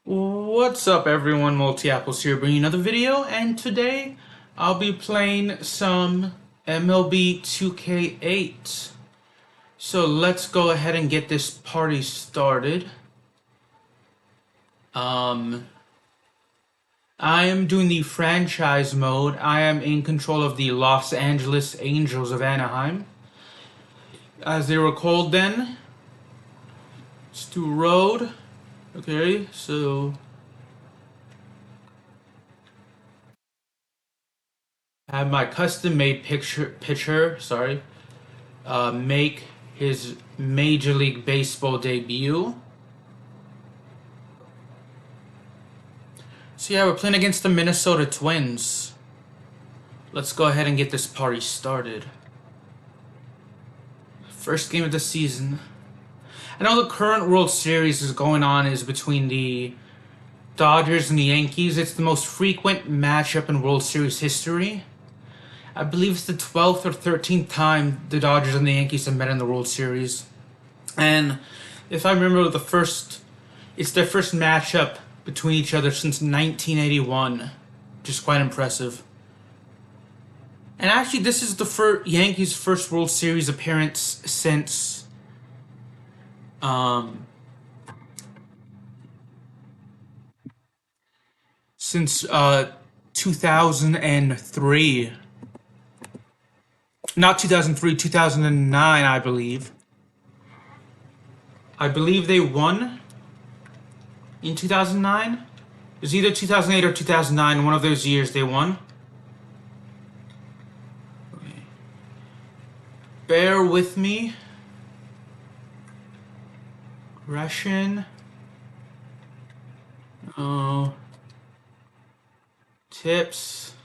What's up everyone, Multi-Apples here bringing another video, and today I'll be playing some MLB 2K8. So let's go ahead and get this party started. I am doing the franchise mode. I am in control of the Los Angeles Angels of Anaheim, as they were called then. Let's do road. Okay, so I have my custom-made pitcher, make his Major League Baseball debut. So yeah, we're playing against the Minnesota Twins. Let's go ahead and get this party started. First game of the season. I know the current World Series is going on is between the Dodgers and the Yankees. It's the most frequent matchup in World Series history. I believe it's the 12th or 13th time the Dodgers and the Yankees have met in the World Series. And if I remember it's their first matchup between each other since 1981. Just quite impressive. And actually, this is the Yankees' first World Series appearance since 2003. Not 2003, 2009, I believe. I believe they won in 2009. It was either 2008 or 2009. One of those years they won. Bear with me. Russian. Oh. Tips.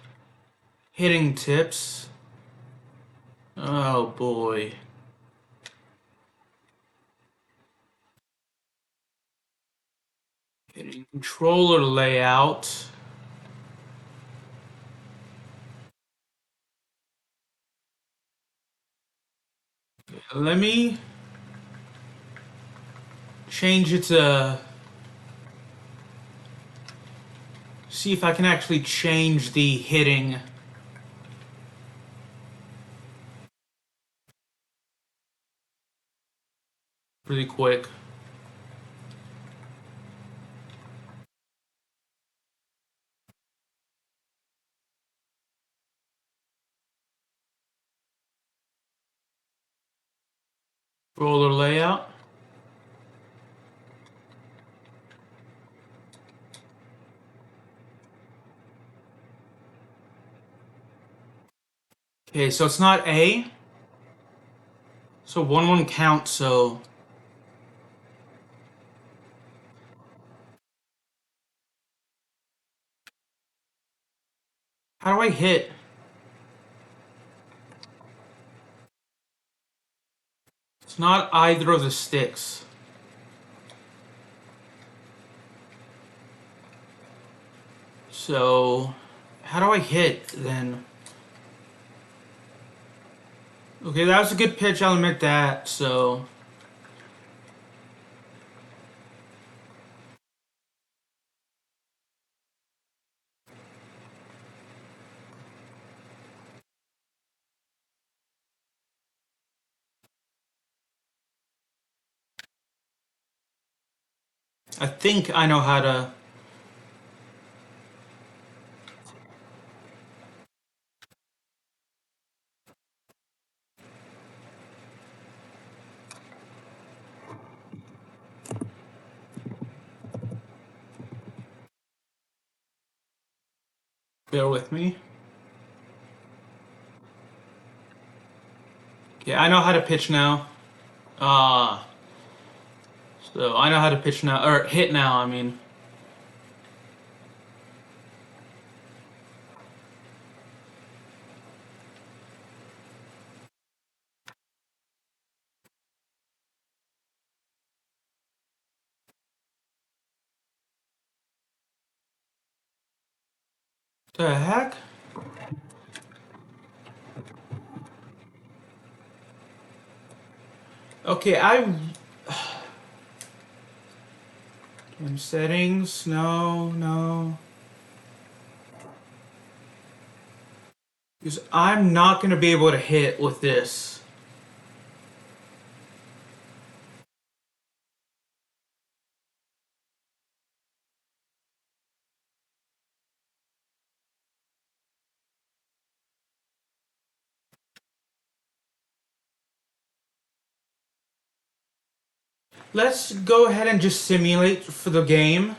Hitting tips. Oh boy. Hitting controller layout. Let me change it to see if I can actually change the hitting. Pretty quick. Roller layout. Okay, so it's not A. So 1-1 count, so how do I hit? It's not either of the sticks. So how do I hit then? Okay, that was a good pitch, I'll admit that, so I think I know how to. Bear with me. Okay, I know how to pitch now. So I know how to pitch now, or hit now, I mean. The heck? Okay, Game settings, no. Because I'm not going to be able to hit with this. Let's go ahead and just simulate for the game.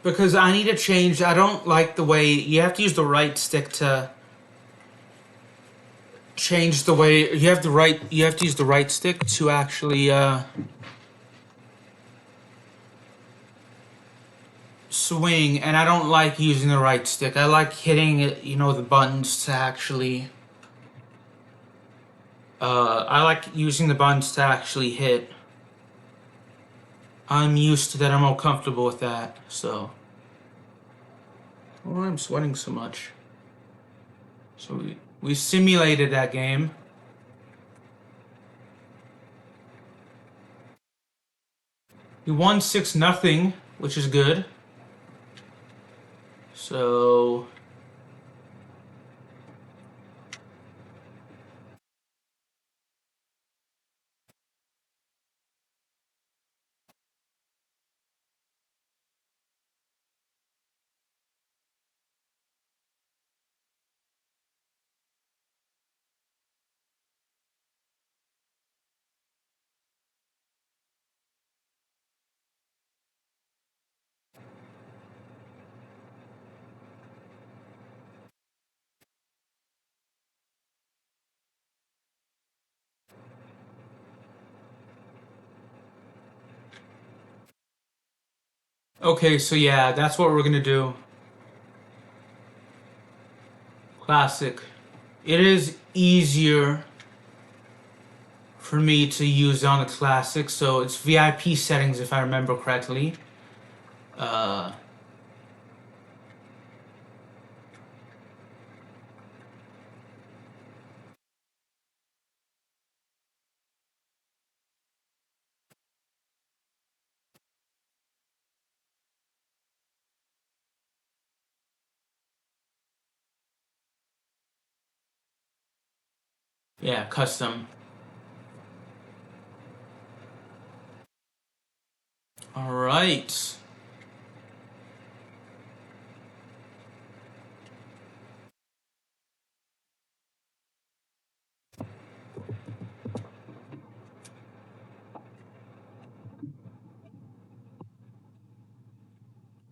Because I need to change. I don't like the way you have to use the right stick to change the way you have to use the right stick to actually swing, and I don't like using the right stick. I like hitting the buttons to actually I like using the buttons to actually hit. I'm used to that. I'm more comfortable with that. So why I'm sweating so much. So we simulated that game. We won 6-0, which is good. So okay, so yeah, that's what we're gonna do. Classic. It is easier for me to use on the classic, so it's VIP settings if I remember correctly. Uh, yeah, custom. All right.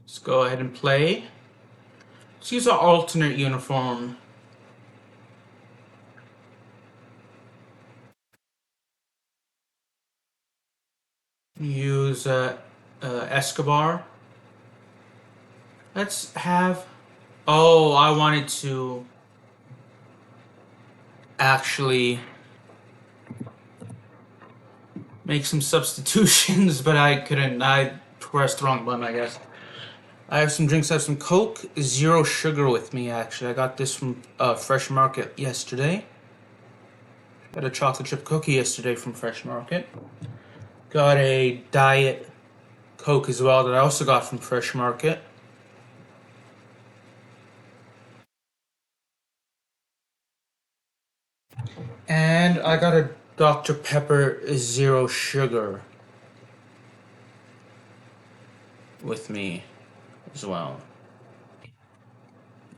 Let's go ahead and play. Let's use our alternate uniform. Use Escobar. Let's have. Oh, I wanted to actually make some substitutions, but I couldn't. I pressed the wrong button, I guess. I have some drinks. I have some Coke, zero sugar with me, actually. I got this from Fresh Market yesterday. Got a chocolate chip cookie yesterday from Fresh Market. Got a Diet Coke as well that I also got from Fresh Market. And I got a Dr. Pepper zero sugar with me as well.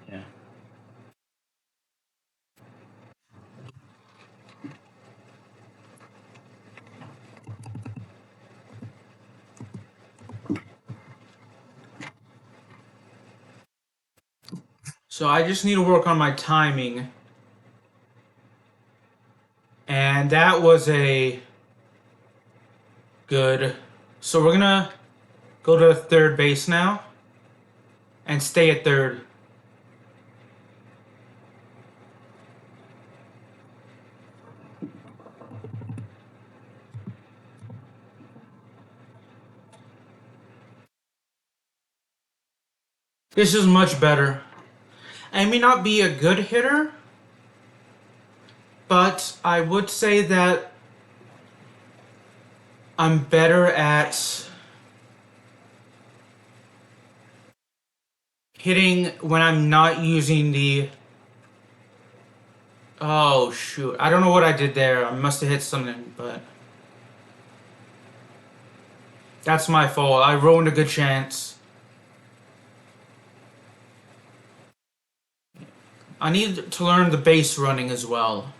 Yeah. So I just need to work on my timing. And that was a good. So we're gonna go to third base now and stay at third. This is much better. I may not be a good hitter, but I would say that I'm better at hitting when I'm not using the... Oh, shoot. I don't know what I did there. I must have hit something, but... That's my fault. I ruined a good chance. I need to learn the base running as well.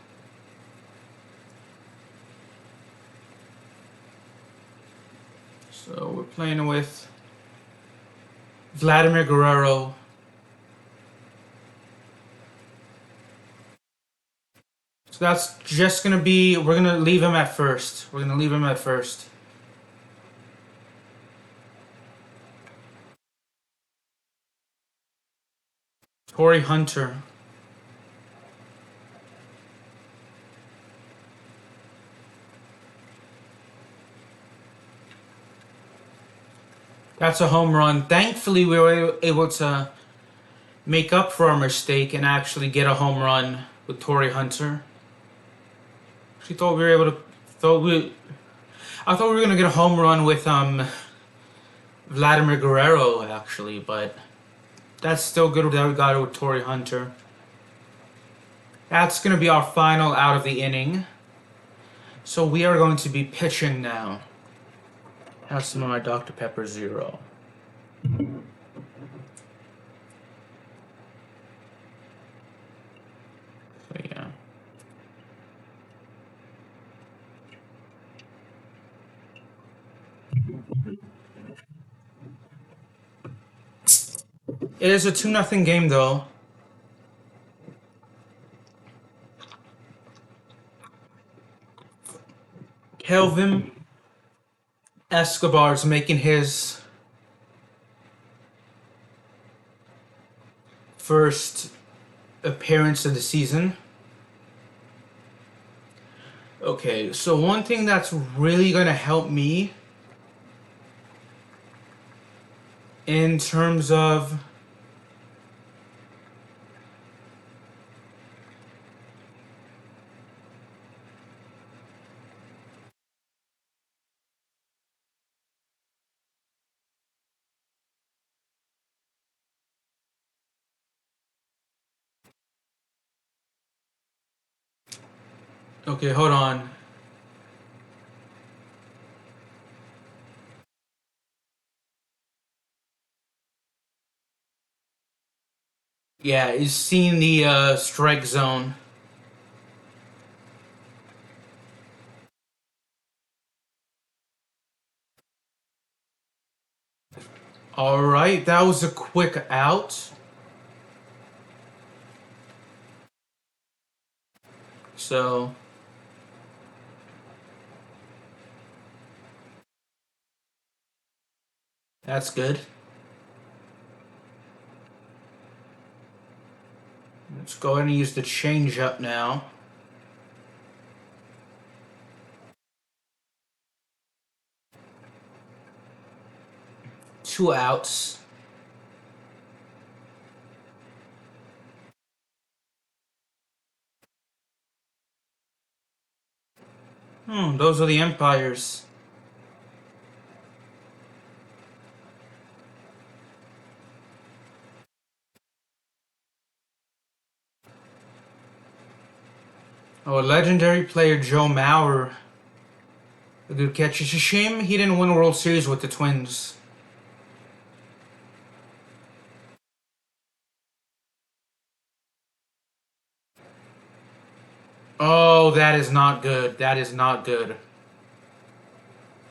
So we're playing with Vladimir Guerrero. So that's just gonna be... We're gonna leave him at first. We're gonna leave him at first. Torii Hunter. That's a home run. Thankfully, we were able to make up for our mistake and actually get a home run with Torii Hunter. She thought we were able to... I thought we were gonna get a home run with Vladimir Guerrero actually, but that's still good that we got it with Torii Hunter. That's gonna be our final out of the inning. So we are going to be pitching now. Have some of my Dr. Pepper Zero. So yeah. It is a 2-0 game though. Kelvin Escobar's making his first appearance of the season. Okay, so one thing that's really gonna help me in terms of okay, hold on. Yeah, is seeing the strike zone. Alright, that was a quick out. So that's good. Let's go ahead and use the changeup now. Two outs. Those are the umpires. Oh, legendary player Joe Mauer. A good catch. It's a shame he didn't win a World Series with the Twins. Oh, that is not good. That is not good.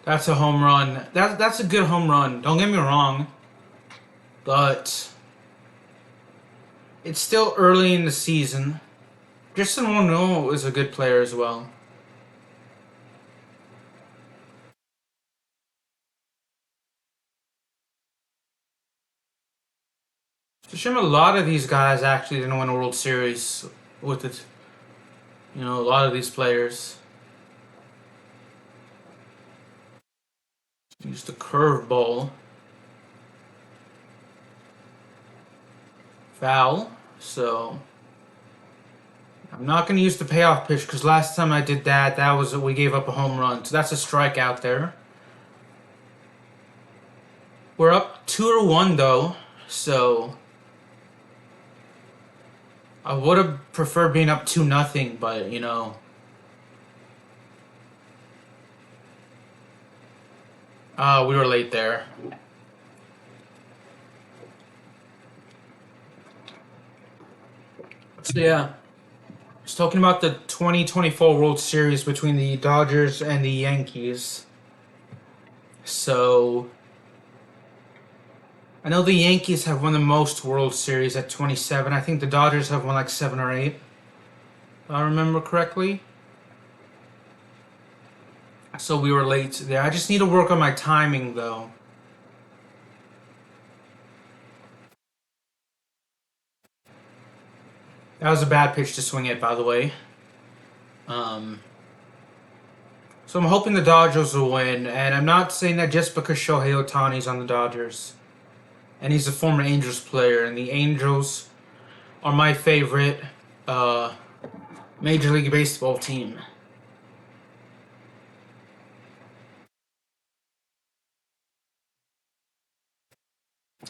That's a home run. That's a good home run. Don't get me wrong. But it's still early in the season. Justin Morneau is a good player as well. It's a shame a lot of these guys actually didn't win a World Series with it. You know, a lot of these players. Use the curveball. Foul. So I'm not going to use the payoff pitch because last time I did that, we gave up a home run. So that's a strikeout there. We're up 2-1 though, so I would have preferred being up 2-0, but you know. We were late there. So yeah, just talking about the 2024 World Series between the Dodgers and the Yankees. So I know the Yankees have won the most World Series at 27. I think the Dodgers have won like 7 or 8. If I remember correctly. So we were late there. I just need to work on my timing though. That was a bad pitch to swing at, by the way. So I'm hoping the Dodgers will win, and I'm not saying that just because Shohei Ohtani's on the Dodgers. And he's a former Angels player, and the Angels are my favorite Major League Baseball team.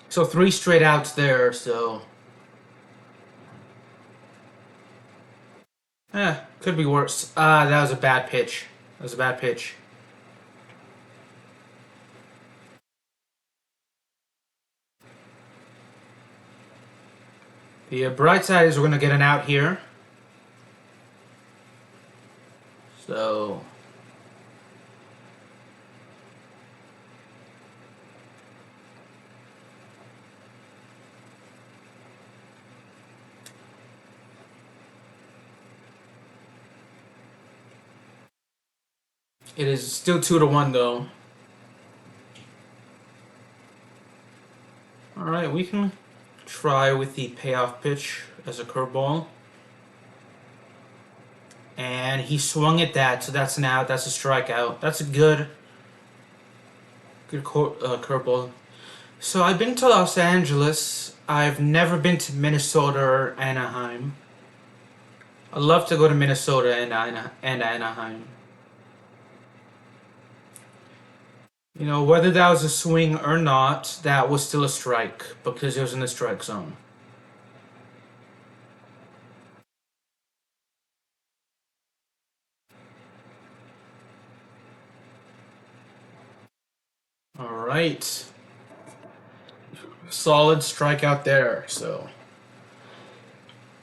So 3 straight outs there, so... could be worse. That was a bad pitch. That was a bad pitch. The bright side is we're going to get an out here. So... It is still 2-1 though. Alright, we can try with the payoff pitch as a curveball. And he swung at that, so that's an out. That's a strikeout. That's a good curveball. So I've been to Los Angeles. I've never been to Minnesota or Anaheim. I'd love to go to Minnesota and Anaheim. You know, whether that was a swing or not, that was still a strike because it was in the strike zone. All right. Solid strikeout there, so.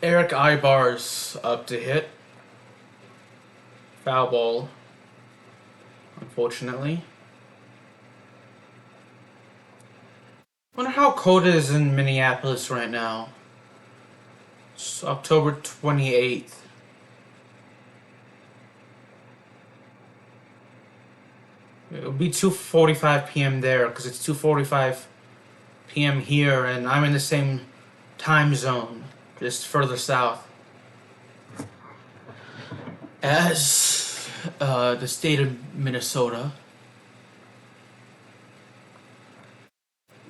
Eric Ibar's up to hit. Foul ball, unfortunately. Wonder how cold it is in Minneapolis right now. It's October 28th. It'll be 2:45 p.m. there because it's 2:45 p.m. here, and I'm in the same time zone, just further south as the state of Minnesota.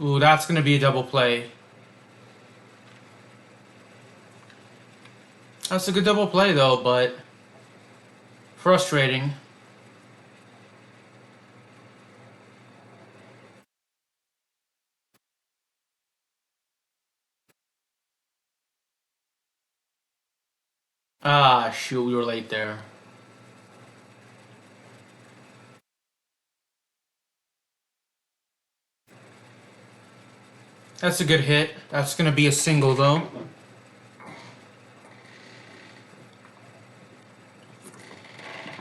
Ooh, that's gonna be a double play. That's a good double play though, but frustrating. Ah, shoot, we were late there. That's a good hit. That's gonna be a single though.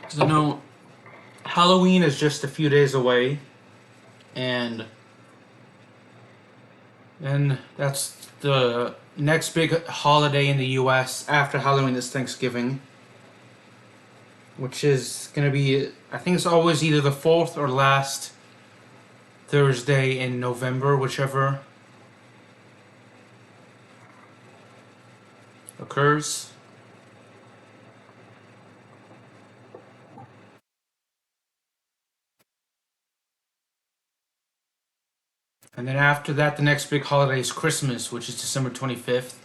So no, Halloween is just a few days away, and then that's the next big holiday in the U.S. after Halloween is Thanksgiving, which is gonna be, I think it's always either the 4th or last Thursday in November, whichever occurs. And then after that, the next big holiday is Christmas, which is December 25th.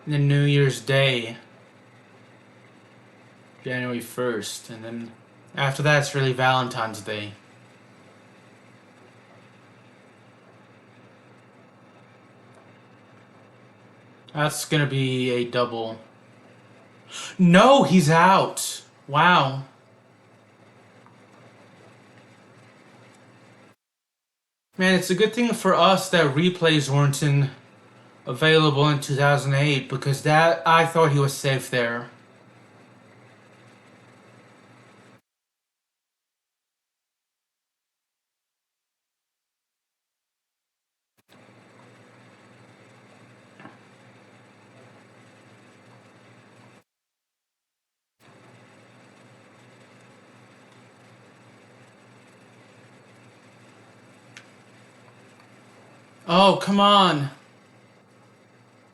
And then New Year's Day January 1st, and then after that it's really Valentine's Day. That's gonna be a double. No, he's out. Wow. Man, it's a good thing for us that replays weren't available in 2008 because that I thought he was safe there. Oh, come on.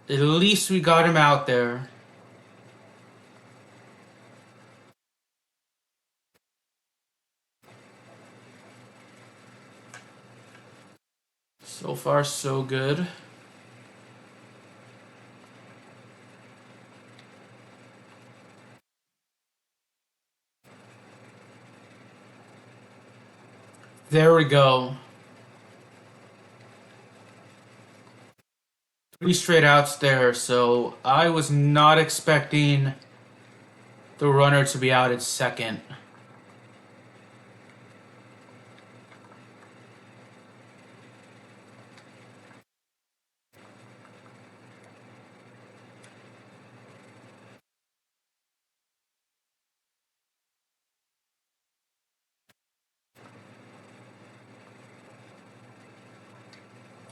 At least we got him out there. So far, so good. There we go. 3 straight outs there, so I was not expecting the runner to be out at second.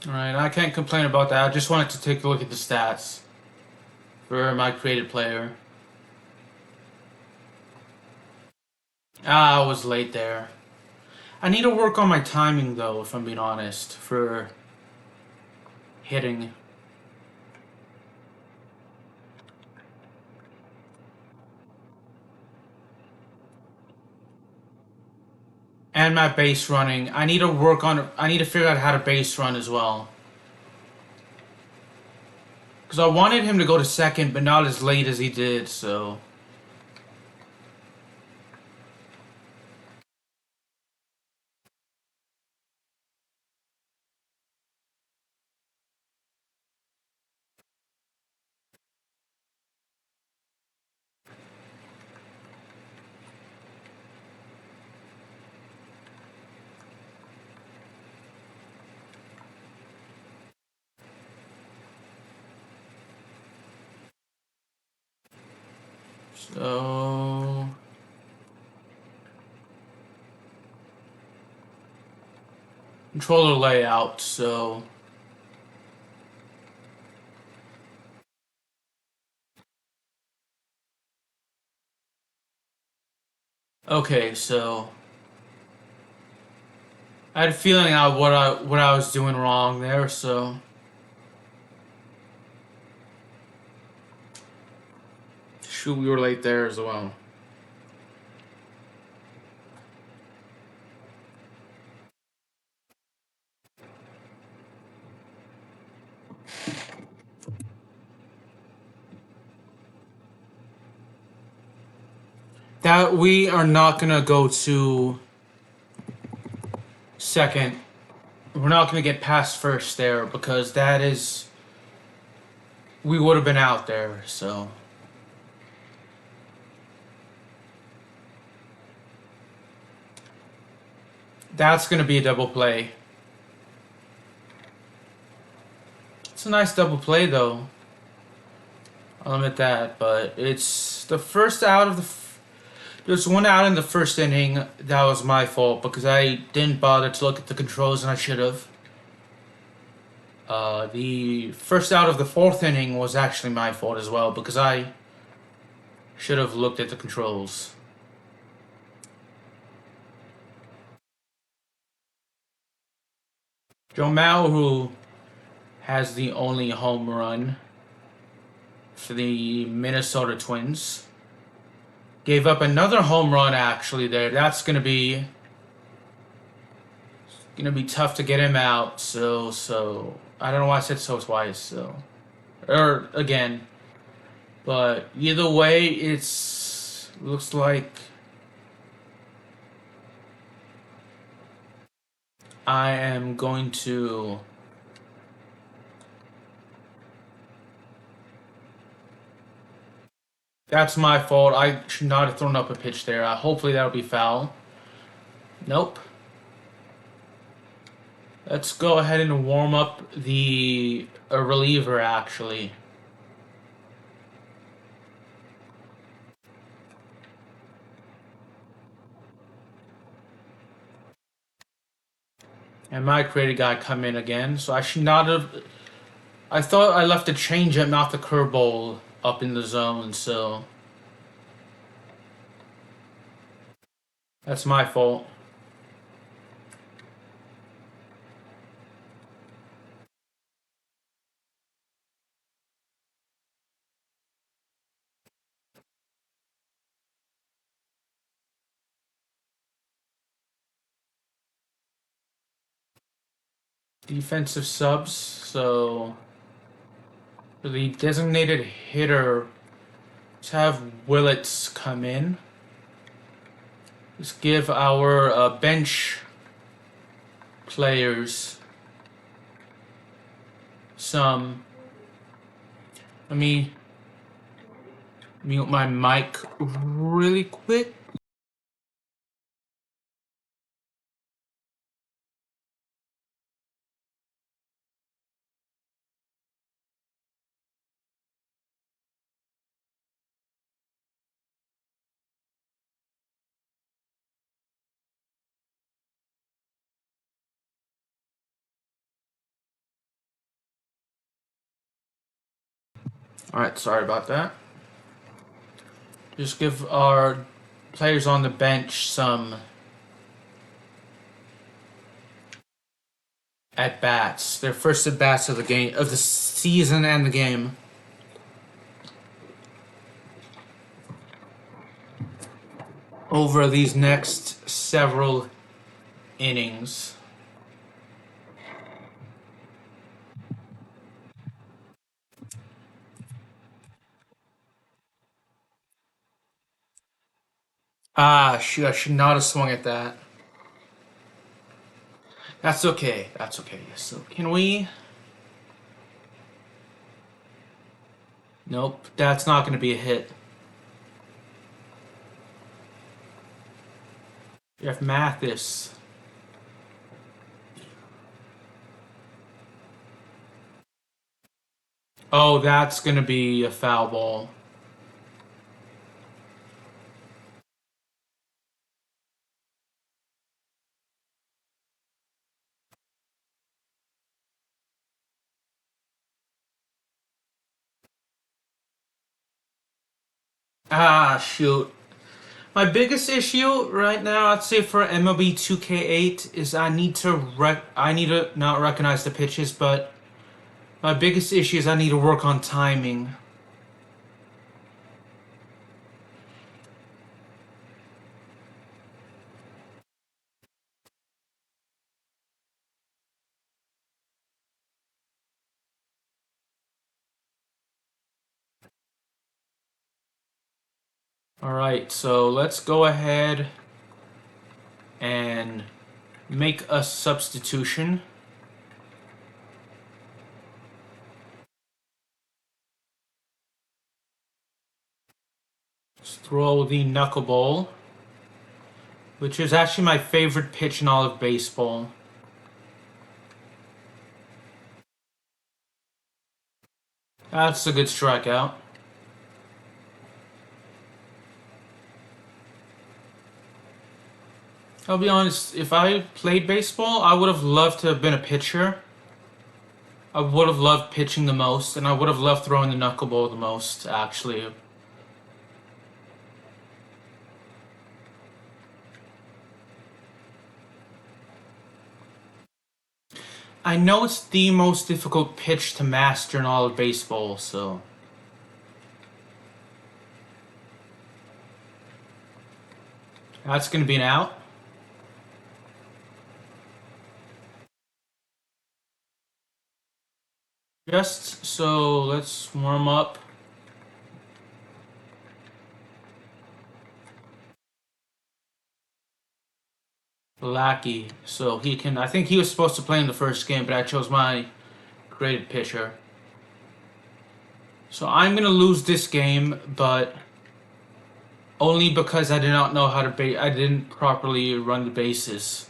Alright, I can't complain about that. I just wanted to take a look at the stats for my created player. I was late there. I need to work on my timing though, if I'm being honest, for hitting. And my base running. I need to work on I need to figure out how to base run as well. Because I wanted him to go to second, but not as late as he did, so. So. Controller layout, so. Okay, so. I had a feeling out what I was doing wrong there, so. Shoot, we were late there as well. That we are not gonna go to second. We're not gonna get past first there because that is we would have been out there, so that's gonna be a double play. It's a nice double play though. I'll admit that, but it's the first out of the. There's one out in the first inning that was my fault because I didn't bother to look at the controls and I should have. The first out of the fourth inning was actually my fault as well because I should have looked at the controls. Joe Mauer, who has the only home run for the Minnesota Twins, gave up another home run actually there. That's gonna be tough to get him out. So I don't know why I said so twice. Or again, but either way, it's Looks like I am going to... That's my fault. I should not have thrown up a pitch there. Hopefully that'll be foul. Nope. Let's go ahead and warm up the reliever, actually. And my creative guy come in again, so I should not have... I thought I left the changeup, not the curveball, up in the zone, so... That's my fault. Defensive subs, so... For the designated hitter, let's have Willits come in. Let's give our bench players some... Let me mute my mic really quick. Alright, sorry about that. Just give our players on the bench some at bats. Their first at bats of the game, of the season and the game. Over these next several innings. Shoot, I should not have swung at that. That's okay. That's okay. So, can we... Nope, that's not going to be a hit. Jeff Mathis. Oh, that's going to be a foul ball. Shoot. My biggest issue right now, I'd say for MLB 2K8 is I need to not recognize the pitches, but my biggest issue is I need to work on timing. Alright, so let's go ahead and make a substitution. Let's throw the knuckleball, which is actually my favorite pitch in all of baseball. That's a good strikeout. I'll be honest, if I played baseball, I would have loved to have been a pitcher. I would have loved pitching the most, and I would have loved throwing the knuckleball the most, actually. I know it's the most difficult pitch to master in all of baseball, so... That's going to be an out. Just so let's warm up. Lackey, so he can. I think he was supposed to play in the first game, but I chose my graded pitcher. So I'm gonna lose this game, but only because I did not know how to I didn't properly run the bases.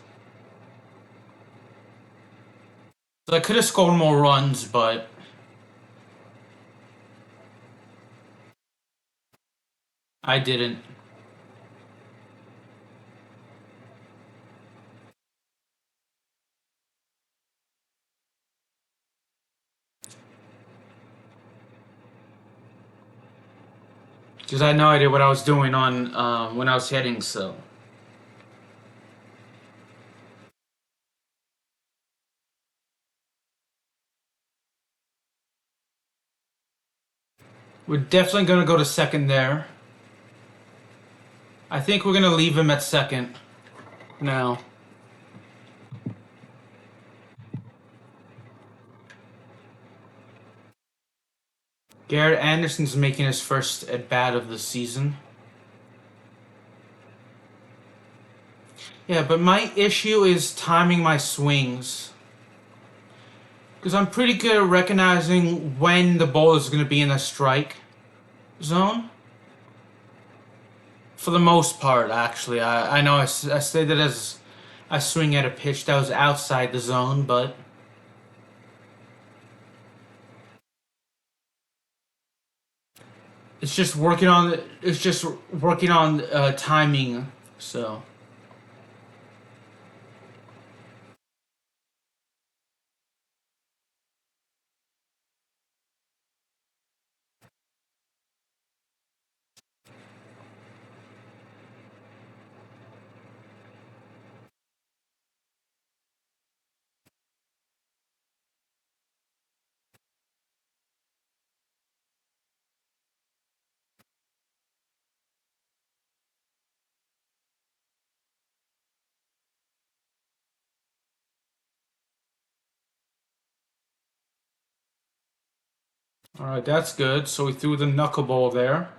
So I could have scored more runs, but I didn't. Because I had no idea what I was doing on when I was hitting, so. We're definitely going to go to second there. I think we're going to leave him at second now. Garrett Anderson's making his first at-bat of the season. Yeah, but my issue is timing my swings. Because I'm pretty good at recognizing when the ball is going to be in a strike zone. For the most part, actually. I know I say that as I swing at a pitch that was outside the zone, but it's just working on timing, so. Alright, that's good. So we threw the knuckleball there.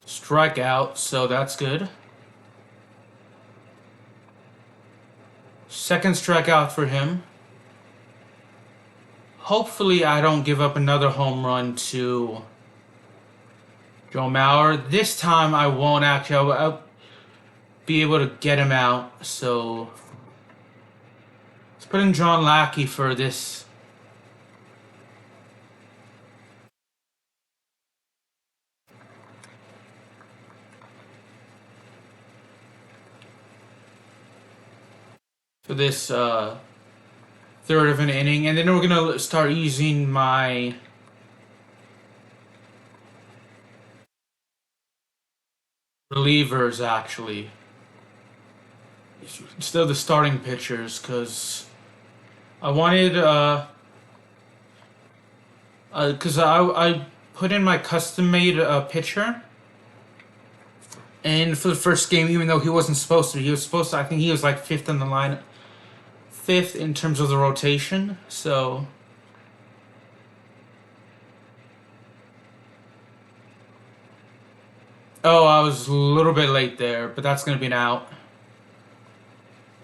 Strikeout, so that's good. Second strikeout for him. Hopefully I don't give up another home run to Joe Mauer. This time I won't actually. I'll be able to get him out, so let's put in John Lackey for this. For this third of an inning, and then we're gonna start using my relievers actually instead of the starting pitchers, because I wanted because I put in my custom made pitcher. And for the first game, even though he wasn't supposed to, he was supposed to. I think he was like fifth in the line, fifth in terms of the rotation. So, oh, I was a little bit late there, but that's gonna be an out.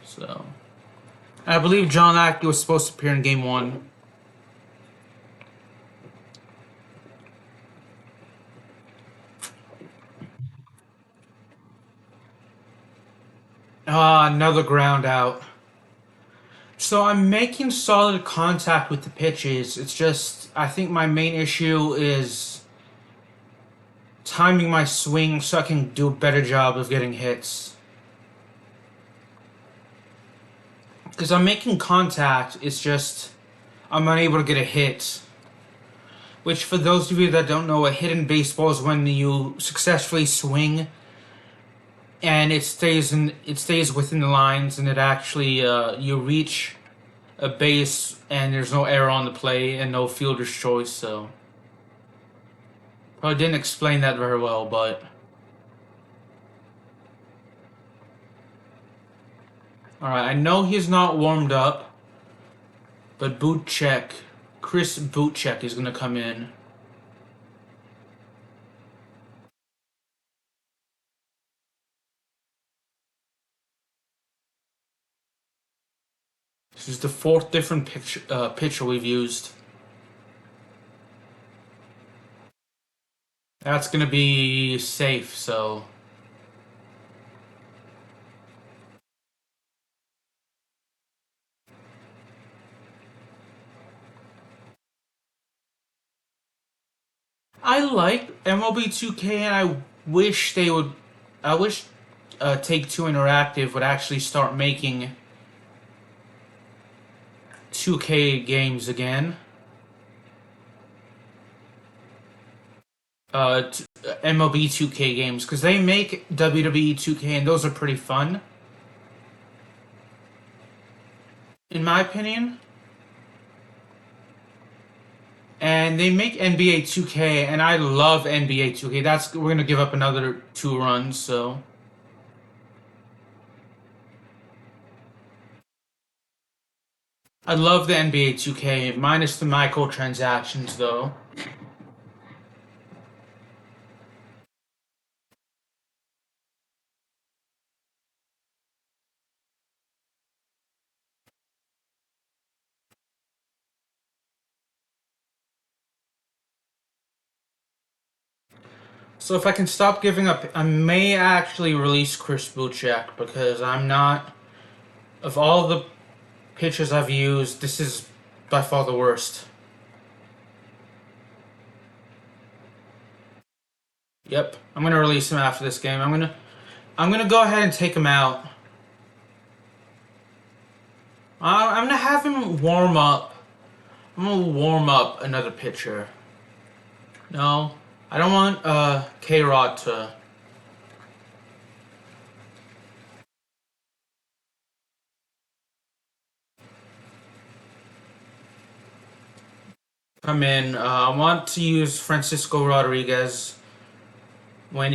So, I believe John Lackey was supposed to appear in game one. Ah, another ground out. So I'm making solid contact with the pitches. It's just I think my main issue is timing my swing so I can do a better job of getting hits. Because I'm making contact, it's just I'm unable to get a hit. Which, for those of you that don't know, a hit in baseball is when you successfully swing and it stays within the lines, and it actually you reach a base and there's no error on the play and no fielder's choice. So probably didn't explain that very well, but all right. I know he's not warmed up, but Chris Bootcheck is gonna come in. This is the fourth different pitcher we've used. That's gonna be safe, so. I like MLB 2K, and I wish they would. I wish Take-Two Interactive would actually start making 2K games again. MLB 2K games, because they make WWE 2K, and those are pretty fun, in my opinion. And they make NBA 2K, and I love NBA 2K. We're gonna give up another 2 runs, so. I love the NBA 2K, minus the microtransactions, though. So if I can stop giving up, I may actually release Chris Bouchak, because I'm not. Of all the pitchers I've used, this is by far the worst. Yep, I'm gonna release him after this game. I'm gonna go ahead and take him out. I'm gonna have him warm up. I'm gonna warm up another pitcher. No, I don't want K-Rod to. Come in. I want to use Francisco Rodriguez when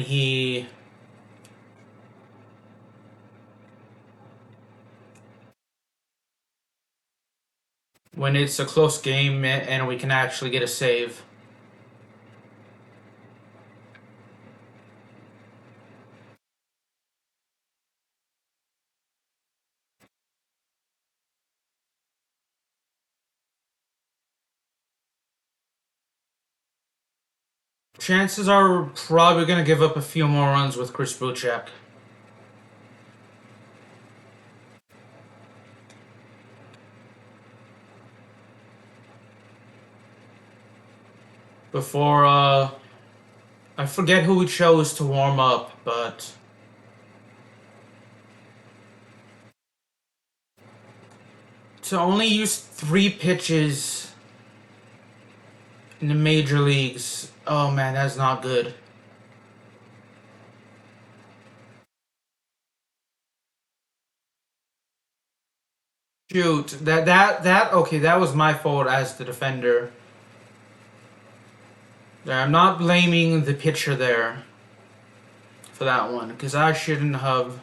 it's a close game and we can actually get a save. Chances are we're probably going to give up a few more runs with Chris Bouchak. Before, I forget who we chose to warm up, but. To only use 3 pitches in the major leagues. Oh man, that's not good. Shoot, okay, that was my fault as the defender. I'm not blaming the pitcher there for that one, because I shouldn't have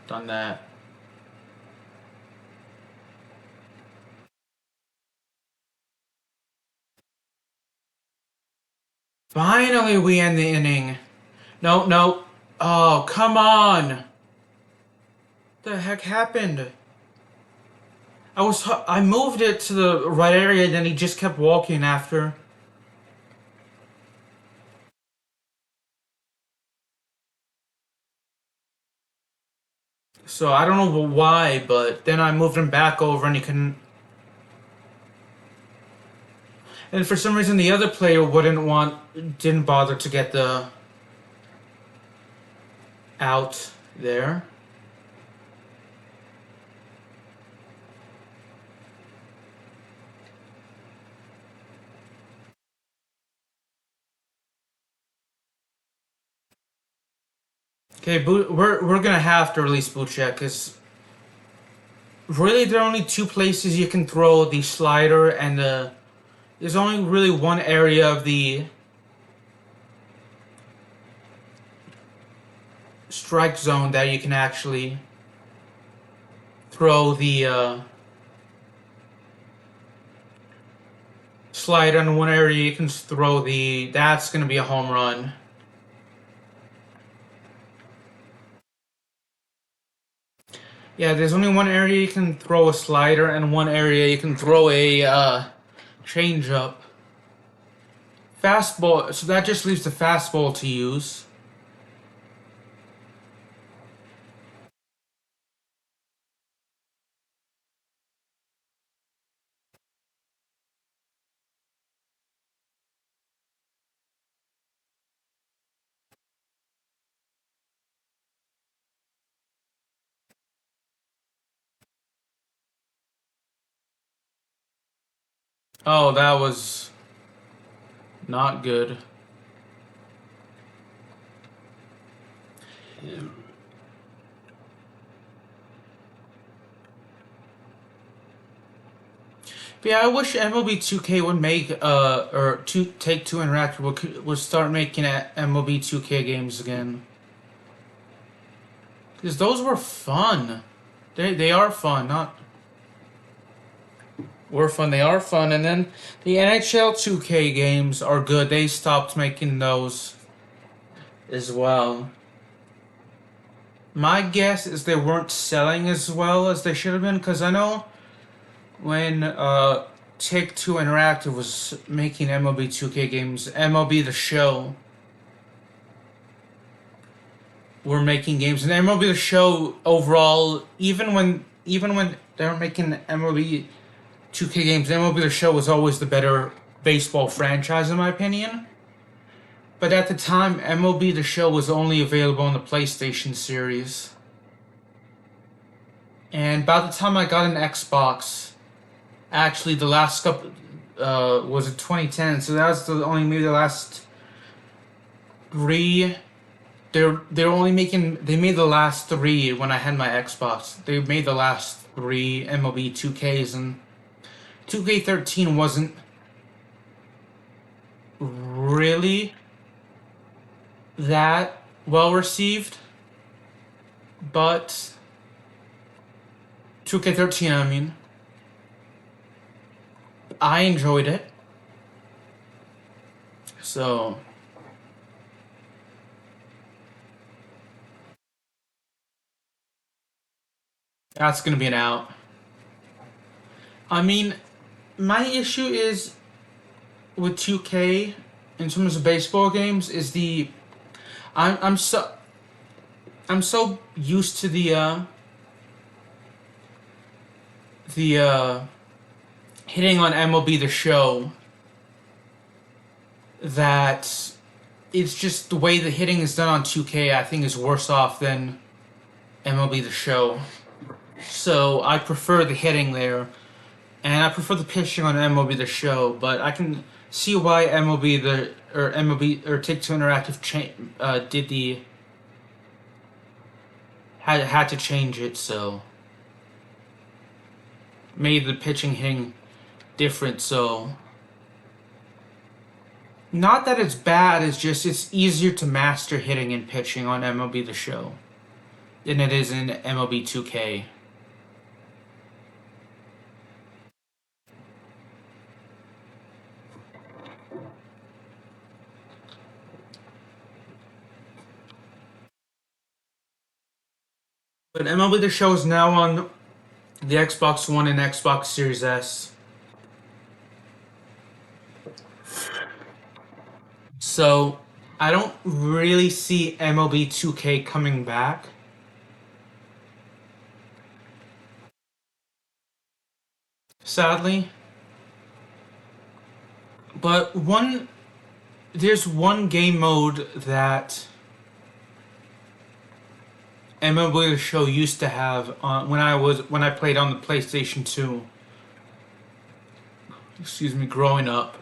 done that. Finally, we end the inning. No, no. Oh, come on. What the heck happened? I moved it to the right area, then he just kept walking after. So I don't know why, but then I moved him back over and he couldn't. And for some reason the other player didn't bother to get the out there. Okay, we're gonna have to release Bouchak, because really there are only 2 places you can throw the slider, and there's only really one area of the strike zone that you can actually throw the slider, and one area you can throw that's gonna be a home run. Yeah, there's only one area you can throw a slider, and one area you can throw a change up. Fastball, so that just leaves the fastball to use. Oh, that was not good. But yeah, I wish MLB 2K would make or Take Two Interactive would start making MLB 2K games again. Because those were fun. They are fun, not were fun. They are fun, and then the NHL 2K games are good. They stopped making those as well. My guess is they weren't selling as well as they should have been. Because I know when Take Two Interactive was making MLB 2K games, MLB The Show were making games, and MLB The Show overall, even when they were making MLB 2K games, MLB The Show was always the better baseball franchise in my opinion. But at the time, MLB The Show was only available on the PlayStation series. And by the time I got an Xbox, actually the last couple was in 2010, so that was maybe the last three. They're only making they made the last three when I had my Xbox. They made the last three MLB 2Ks, and 2K13 wasn't really that well received, but 2K13, I mean, I enjoyed it. So that's gonna be an out. I mean, my issue is with 2K in terms of baseball games is I'm so I'm so used to the hitting on MLB The Show that it's just the way the hitting is done on 2K, I think, is worse off than MLB The Show. So I prefer the hitting there, and I prefer the pitching on MLB The Show. But I can see why MLB or Take Two Interactive did the had to change it, so made the pitching hitting different. So not that it's bad, it's just it's easier to master hitting and pitching on MLB The Show than it is in MLB 2K. But MLB The Show is now on the Xbox One and Xbox Series S. So I don't really see MLB 2K coming back. Sadly. But there's one game mode that MLB The Show used to have when I played on the PlayStation 2. Excuse me, growing up.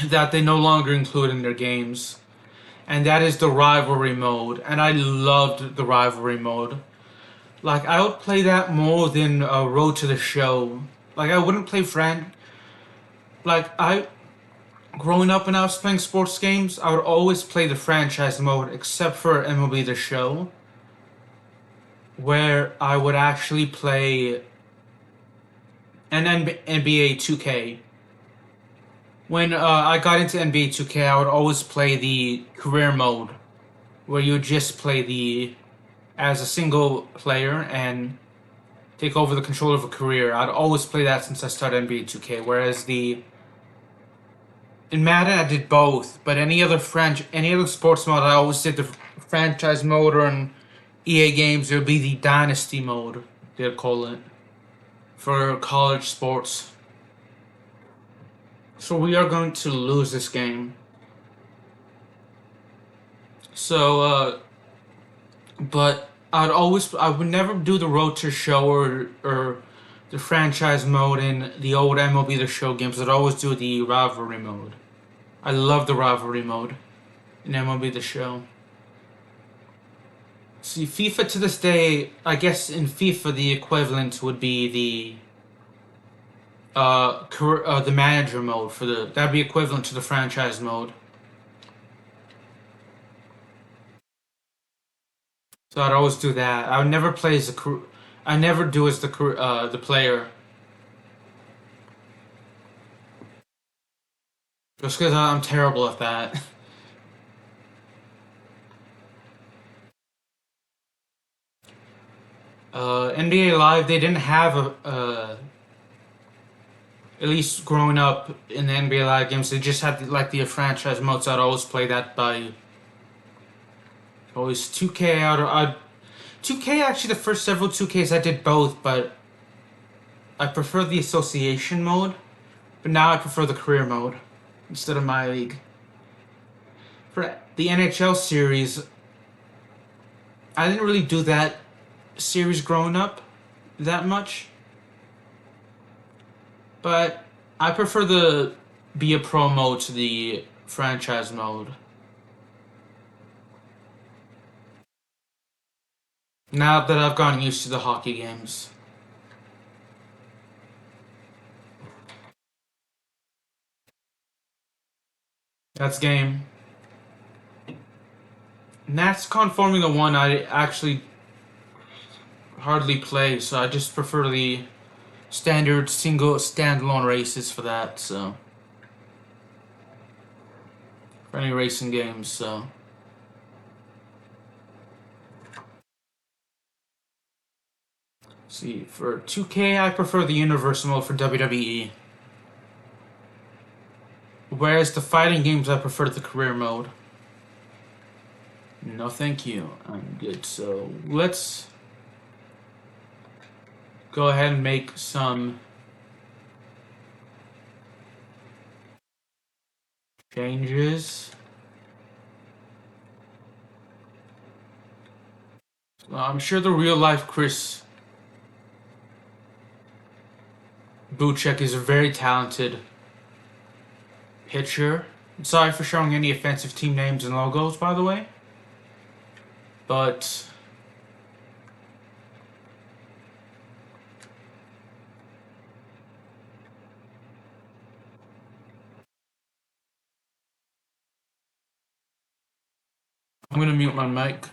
That they no longer include in their games. And that is the rivalry mode. And I loved the rivalry mode. Like, I would play that more than Road to the Show. Like, I wouldn't play growing up when I was playing sports games, I would always play the franchise mode, except for MLB The Show, where I would actually play an NBA 2K. When I got into NBA 2K, I would always play the career mode, where you would just play the as a single player and take over the control of a career. I'd always play that since I started NBA 2K. Whereas in Madden I did both, but any other sports mode I always did the franchise mode, or in EA games it would be the dynasty mode, they'd call it, for college sports. So we are going to lose this game. So but I would never do the Road to Show or the franchise mode in the old MLB The Show games. I'd always do the rivalry mode. I love the rivalry mode in MLB The Show. See, FIFA to this day, I guess in FIFA the equivalent would be the manager mode that'd be equivalent to the franchise mode. So I'd always do that. I would never play as I never do as the player. Just because I'm terrible at that. NBA Live, they didn't have at least growing up in the NBA Live games, they just had like the franchise modes. I'd always play that by always 2K out or 2K. Actually, the first several 2Ks I did both, but I prefer the association mode. But now I prefer the career mode instead of my league. For the NHL series, I didn't really do that series growing up that much. But I prefer the be a pro mode to the franchise mode. Now that I've gotten used to the hockey games. That's game. NASCAR Formula 1 I actually hardly play, so I just prefer the standard single standalone races for that, so for any racing games, so see, for 2K I prefer the universal mode for WWE. Whereas the fighting games I prefer the career mode. No thank you. I'm good. So let's go ahead and make some changes. I'm sure the real life Chris Buchek is a very talented pitcher. Sorry for showing any offensive team names and logos, by the way. But I'm gonna mute my mic.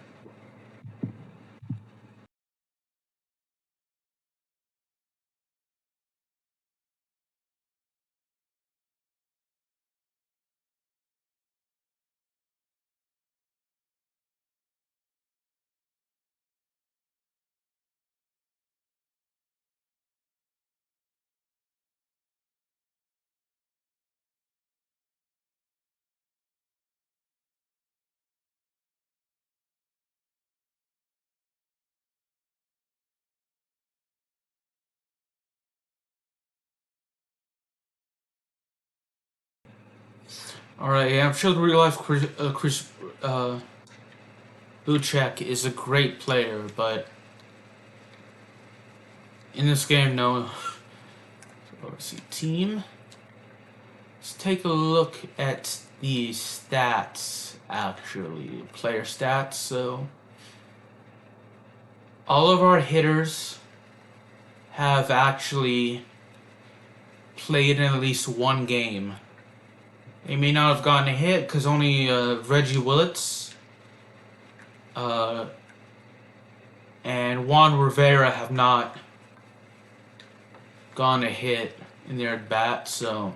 Alright, yeah, I'm sure the real life Chris Buchek is a great player, but in this game, no. So let's see, team. Let's take a look at the stats, actually, player stats. So all of our hitters have actually played in at least one game. They may not have gotten a hit because only Reggie Willits and Juan Rivera have not gotten a hit in their at bat. So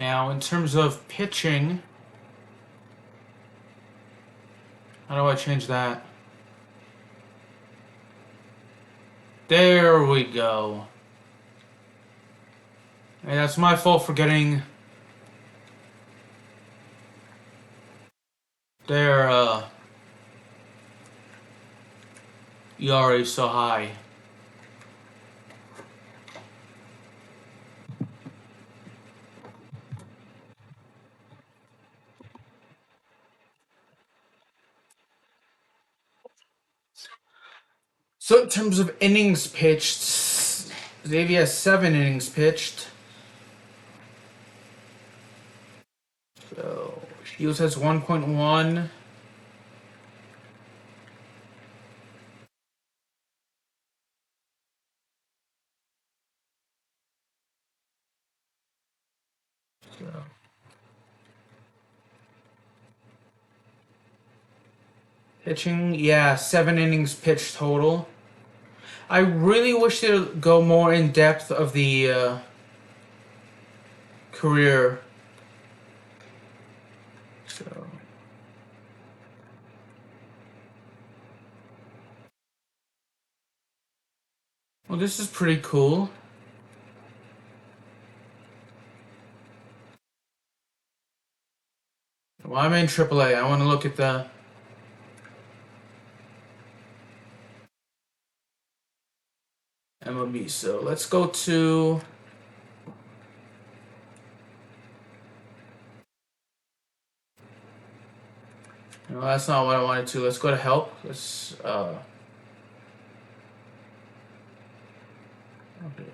Now, in terms of pitching, how do I change that? There we go. Hey, that's my fault for getting their ERA so high. So in terms of innings pitched, Xavier has 7 innings pitched. So Shields has 1.1. So pitching, yeah, 7 innings pitched total. I really wish they'd go more in depth of the career. So. Well, this is pretty cool. Well, I'm in AAA. I want to look at the MLB. So let's go to. No, that's not what I wanted to. Let's go to help. Let's. Okay,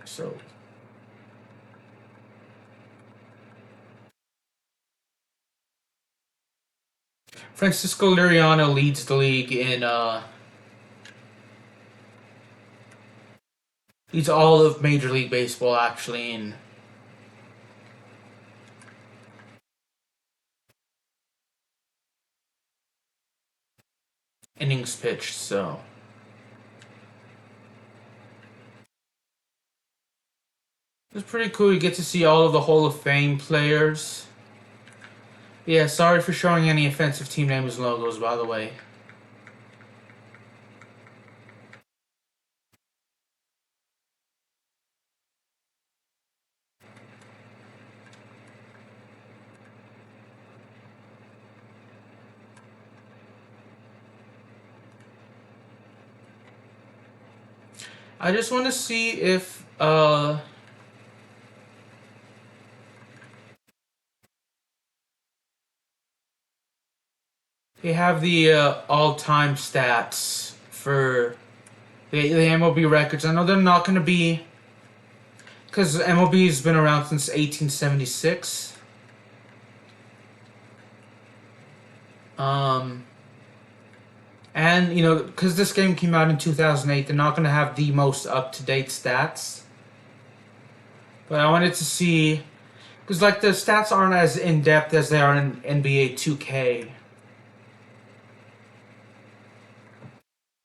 so. Francisco Liriano leads the league in leads all of Major League Baseball actually in innings pitched. So it's pretty cool. You get to see all of the Hall of Fame players. Yeah, sorry for showing any offensive team names and logos, by the way. I just want to see if they have the all-time stats for the MLB records. I know they're not going to be, because MLB has been around since 1876. And, you know, because this game came out in 2008, they're not going to have the most up-to-date stats. But I wanted to see, because, like, the stats aren't as in-depth as they are in NBA 2K.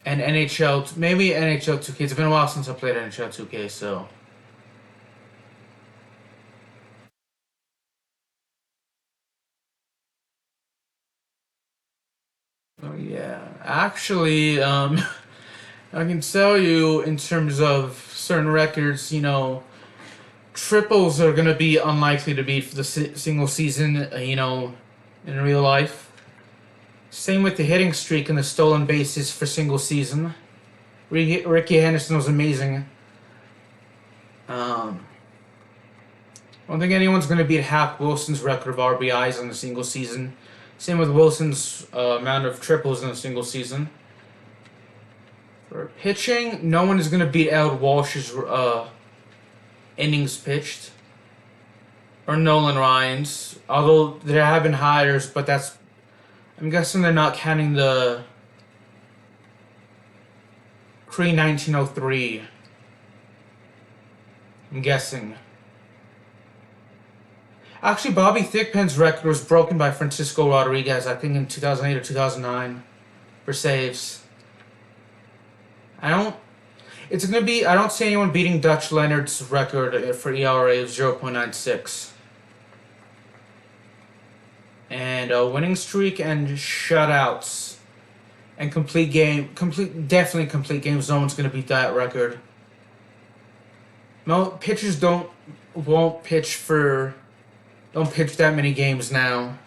And NHL, maybe NHL 2K. It's been a while since I played NHL 2K, so. Oh, yeah. Actually, I can tell you in terms of certain records, you know, triples are going to be unlikely to be for the single season, you know, in real life. Same with the hitting streak and the stolen bases for single season. Ricky Henderson was amazing. I don't think anyone's going to beat Hap Wilson's record of RBIs in a single season. Same with Wilson's amount of triples in a single season. For pitching, no one is going to beat Ed Walsh's innings pitched. Or Nolan Ryan's. Although there have been hires, but that's... I'm guessing they're not counting the pre-1903. I'm guessing. Actually, Bobby Thigpen's record was broken by Francisco Rodriguez, I think in 2008 or 2009, for saves. I don't see anyone beating Dutch Leonard's record for ERA of 0.96. and a winning streak and shutouts and definitely complete games. No one's gonna beat that record. No pitchers won't pitch that many games now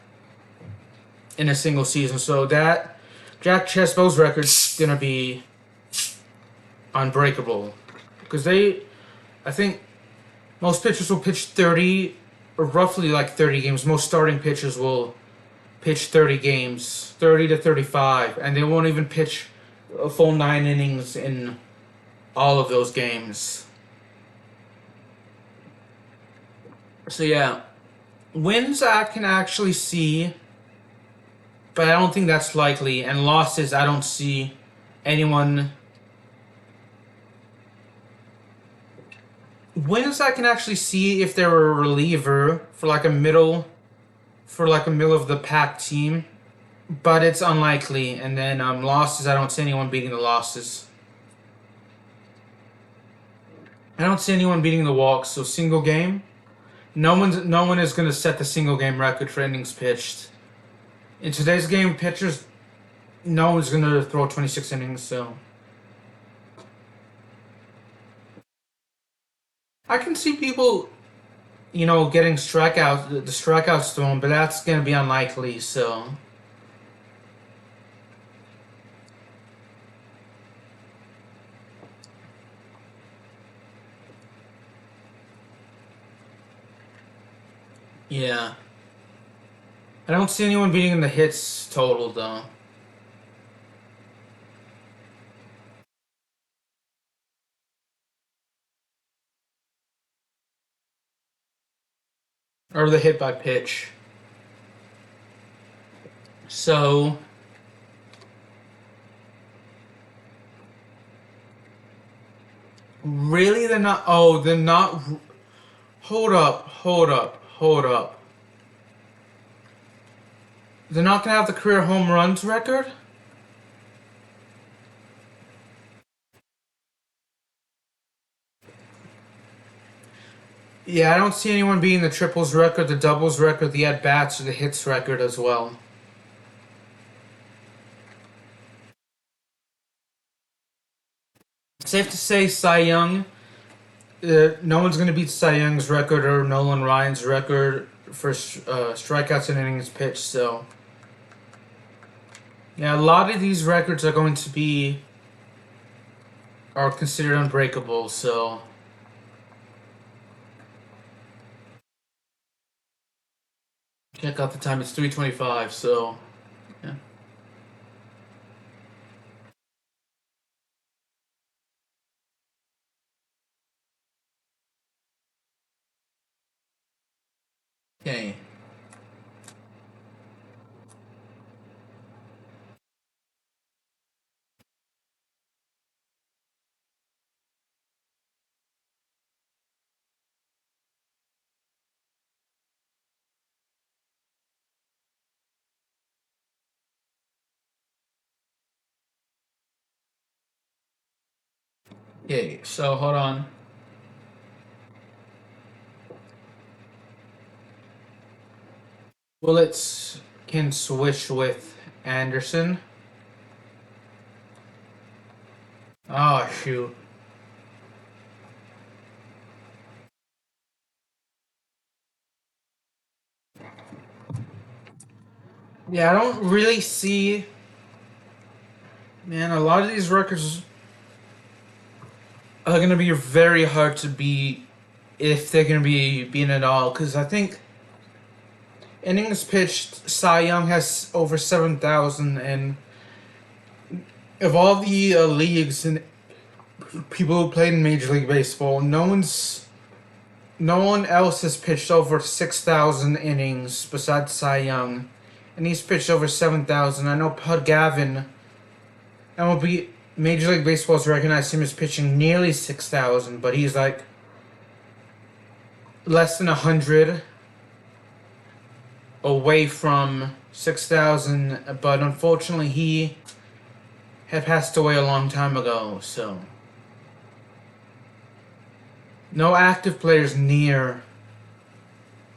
in a single season. So that Jack Chesbaugh's record's gonna be unbreakable because I think most pitchers will pitch 30 or roughly like 30 games. Most starting pitchers will pitch 30 games, 30 to 35, and they won't even pitch a full 9 innings in all of those games. So yeah, wins I can actually see, but I don't think that's likely. And losses, I don't see anyone. Wins I can actually see if they were a reliever for like a middle of the pack team, but it's unlikely. And then losses, I don't see anyone beating the losses. I don't see anyone beating the walks. So single game, no one is going to set the single game record for innings pitched. In today's game, pitchers, no one's going to throw 26 innings. So I can see people, getting the strikeouts thrown, but that's going to be unlikely. So yeah, I don't see anyone beating the hits total though. Or the hit by pitch. So really they're not hold up. They're not gonna have the career home runs record? Yeah, I don't see anyone beating the triples record, the doubles record, the at-bats, or the hits record as well. Safe to say Cy Young, no one's going to beat Cy Young's record or Nolan Ryan's record for strikeouts and innings pitched, so yeah, a lot of these records are considered unbreakable, so check out the time. It's 3:25. So yeah. Okay. Okay. So hold on. Bullets can switch with Anderson. Oh shoot. Yeah, I don't really see. Man, a lot of these records are gonna be very hard to beat if they're gonna be beaten at all. Because I think innings pitched, Cy Young has over 7,000, and of all the leagues and people who played in Major League Baseball, no one else has pitched over 6,000 innings besides Cy Young, and he's pitched over 7,000. I know Pud Gavin, MLB Major League Baseball's recognized him as pitching nearly 6,000, but he's like less than 100 away from 6,000. But unfortunately, he had passed away a long time ago. So no active players near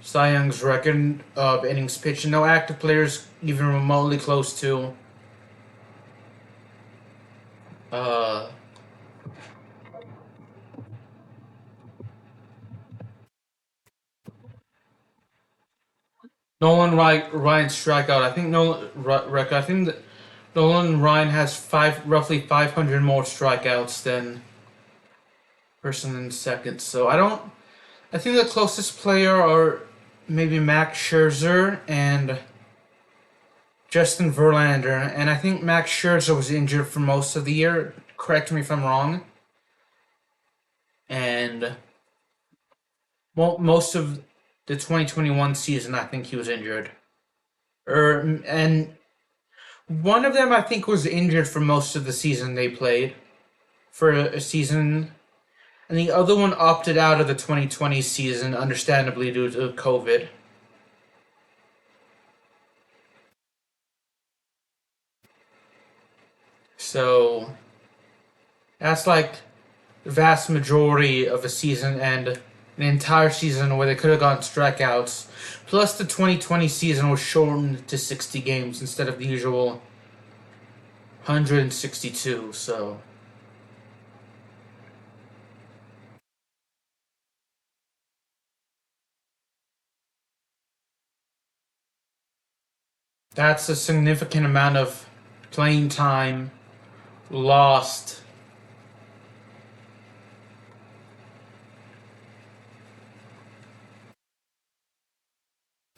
Cy Young's record of innings pitched. No active players even remotely close to. Uh, Ryan's strikeout. I think record. I think that Nolan Ryan has roughly 500 more strikeouts than person in second. So I don't. I think the closest player are maybe Max Scherzer and Justin Verlander, and I think Max Scherzer was injured for most of the year. Correct me if I'm wrong. And most of the 2021 season, I think he was injured. And one of them, I think, was injured for most of the season they played for a season, and the other one opted out of the 2020 season, understandably due to COVID. So that's like the vast majority of a season and an entire season where they could have gotten strikeouts. Plus, the 2020 season was shortened to 60 games instead of the usual 162. So that's a significant amount of playing time lost.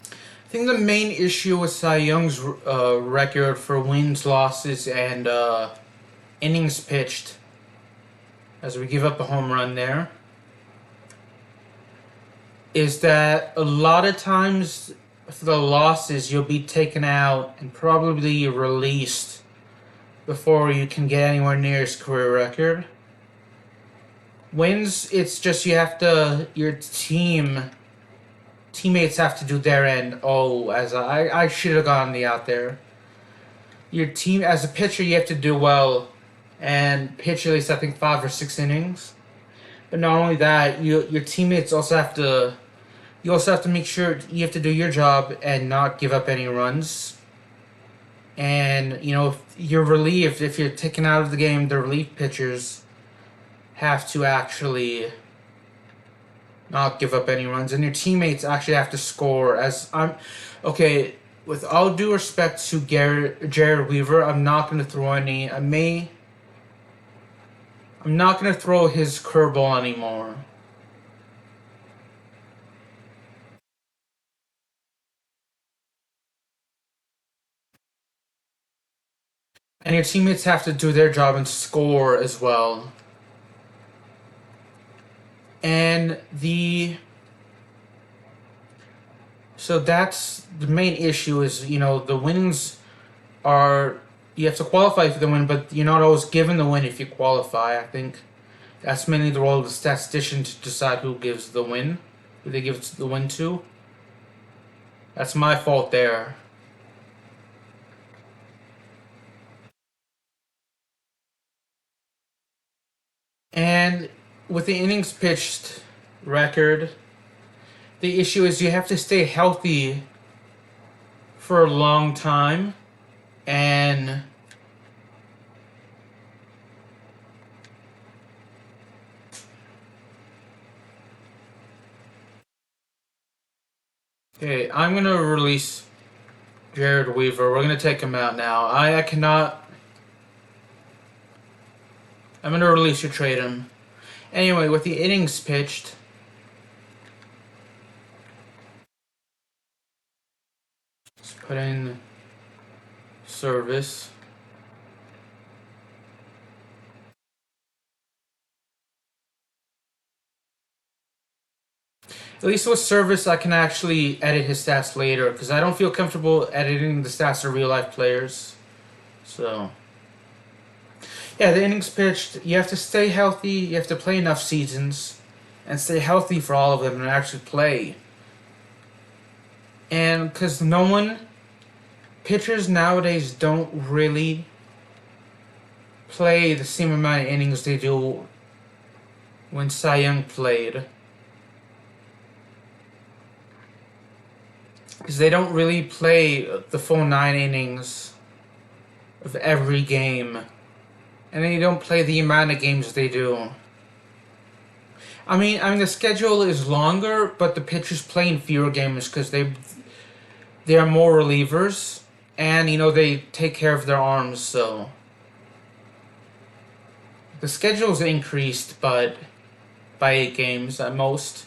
I think the main issue with Cy Young's record for wins, losses, and innings pitched, as we give up a home run there, is that a lot of times for the losses you'll be taken out and probably released before you can get anywhere near his career record. Wins, it's just your teammates have to do their end. Oh, as I should have gotten the out there. Your team, as a pitcher, you have to do well and pitch at least, I think, 5 or 6 innings. But not only that, your teammates also have to. You also have to make sure you have to do your job and not give up any runs. And if you're relieved, if you're taken out of the game, the relief pitchers have to actually not give up any runs, and your teammates actually have to score. With all due respect to Jared Weaver, I'm not going to throw any. I'm not going to throw his curveball anymore. And your teammates have to do their job and score as well. And so that's the main issue is, the wins are, you have to qualify for the win, but you're not always given the win if you qualify. I think that's mainly the role of the statistician to decide who gives the win, who they give the win to. That's my fault there. And with the innings pitched record, the issue is you have to stay healthy for a long time, and okay, I'm gonna release Jared Weaver. We're gonna take him out now. I cannot. I'm gonna release or trade him. Anyway, with the innings pitched, let's put in service. At least with service, I can actually edit his stats later because I don't feel comfortable editing the stats of real life players. So, yeah, the innings pitched, you have to stay healthy, you have to play enough seasons, and stay healthy for all of them and actually play. And because pitchers nowadays don't really play the same amount of innings they do when Cy Young played. because they don't really play the full 9 innings of every game, and they don't play the amount of games they do. I mean, the schedule is longer, but the pitchers play in fewer games because they are more relievers, and they take care of their arms. So the schedule's increased, but by 8 games at most.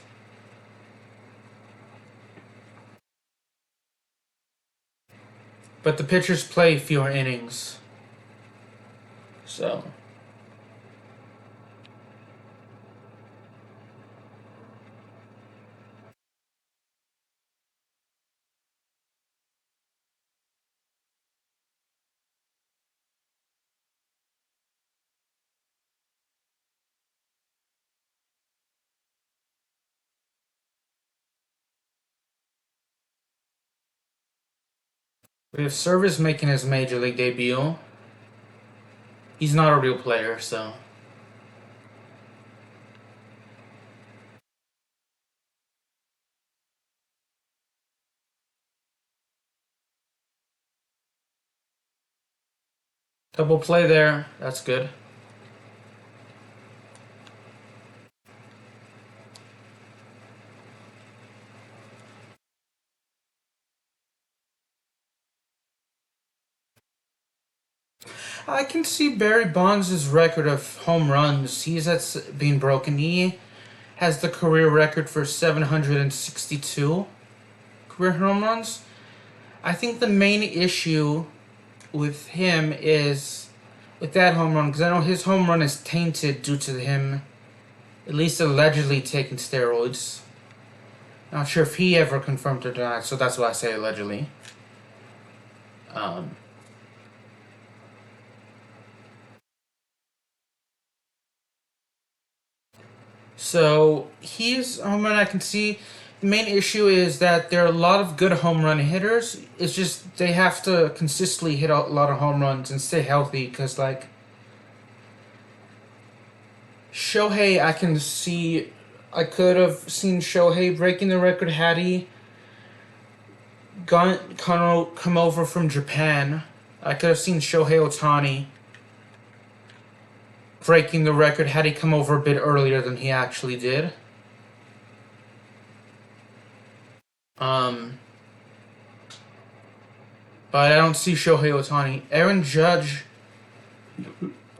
But the pitchers play fewer innings. So we have Service making his major league debut. He's not a real player, so double play there. That's good. I can see Barry Bonds' record of home runs. That's being broken. He has the career record for 762 career home runs. I think the main issue with him is with that home run, because I know his home run is tainted due to him, at least allegedly, taking steroids. Not sure if he ever confirmed or not, so that's why I say allegedly. Um, so he's a home run I can see. The main issue is that there are a lot of good home run hitters. It's just they have to consistently hit a lot of home runs and stay healthy. Because like Shohei, I could have seen Shohei breaking the record had he come over from Japan. I could have seen Shohei Ohtani breaking the record had he come over a bit earlier than he actually did. Um, but I don't see Shohei Ohtani. Aaron Judge,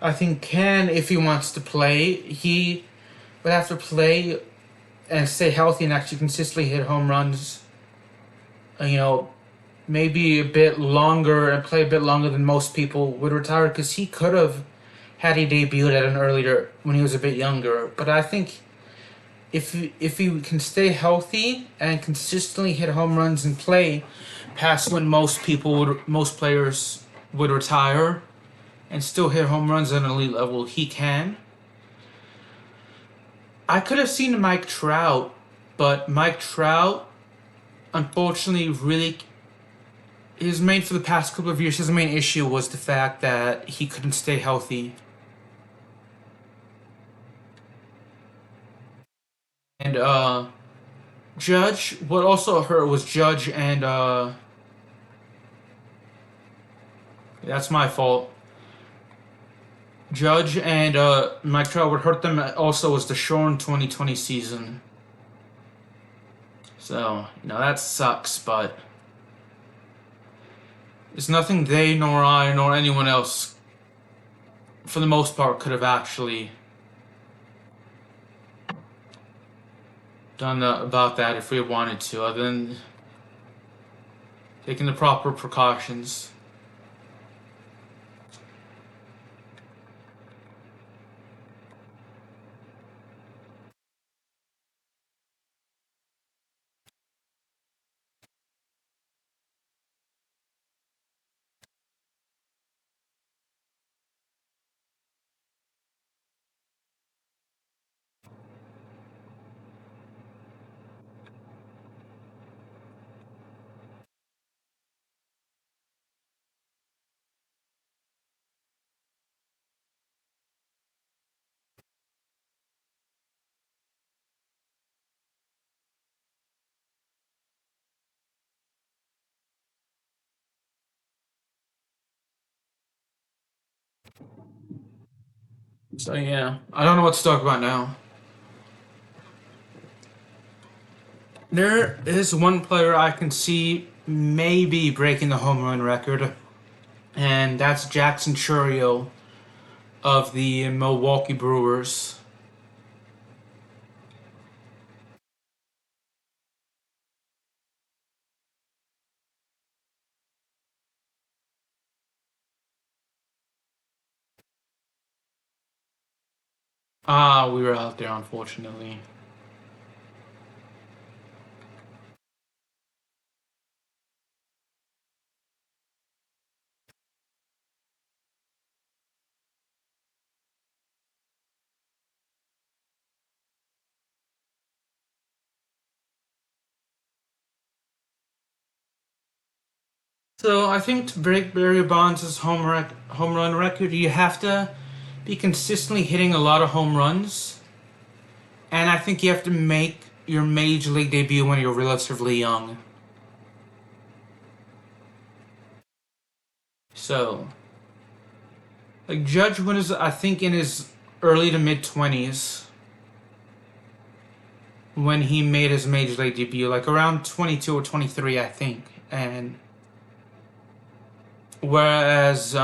I think, can if he wants to play. He would have to play and stay healthy and actually consistently hit home runs. You know, maybe a bit longer and play a bit longer than most people would retire, because he could have had he debuted at an earlier when he was a bit younger. But I think if he can stay healthy and consistently hit home runs and play past when most players would retire and still hit home runs at an elite level, he can. I could have seen Mike Trout, but Mike Trout, unfortunately, really his main for the past couple of years, his main issue was the fact that he couldn't stay healthy. And Judge, what also hurt was Judge and that's my fault. Judge and Mike Trout, would hurt them also was the shortened 2020 season. So, that sucks, but it's nothing they nor I nor anyone else, for the most part, could have actually done about that if we wanted to, other than taking the proper precautions. So yeah, I don't know what to talk about now. There is one player I can see maybe breaking the home run record, and that's Jackson Churio of the Milwaukee Brewers. Ah, we were out there, unfortunately. So I think to break Barry Bonds' home run record, you have to be consistently hitting a lot of home runs, and I think you have to make your major league debut when you're relatively young. So, like Judge was, I think, in his early to mid 20s when he made his major league debut, like around 22 or 23, I think. And whereas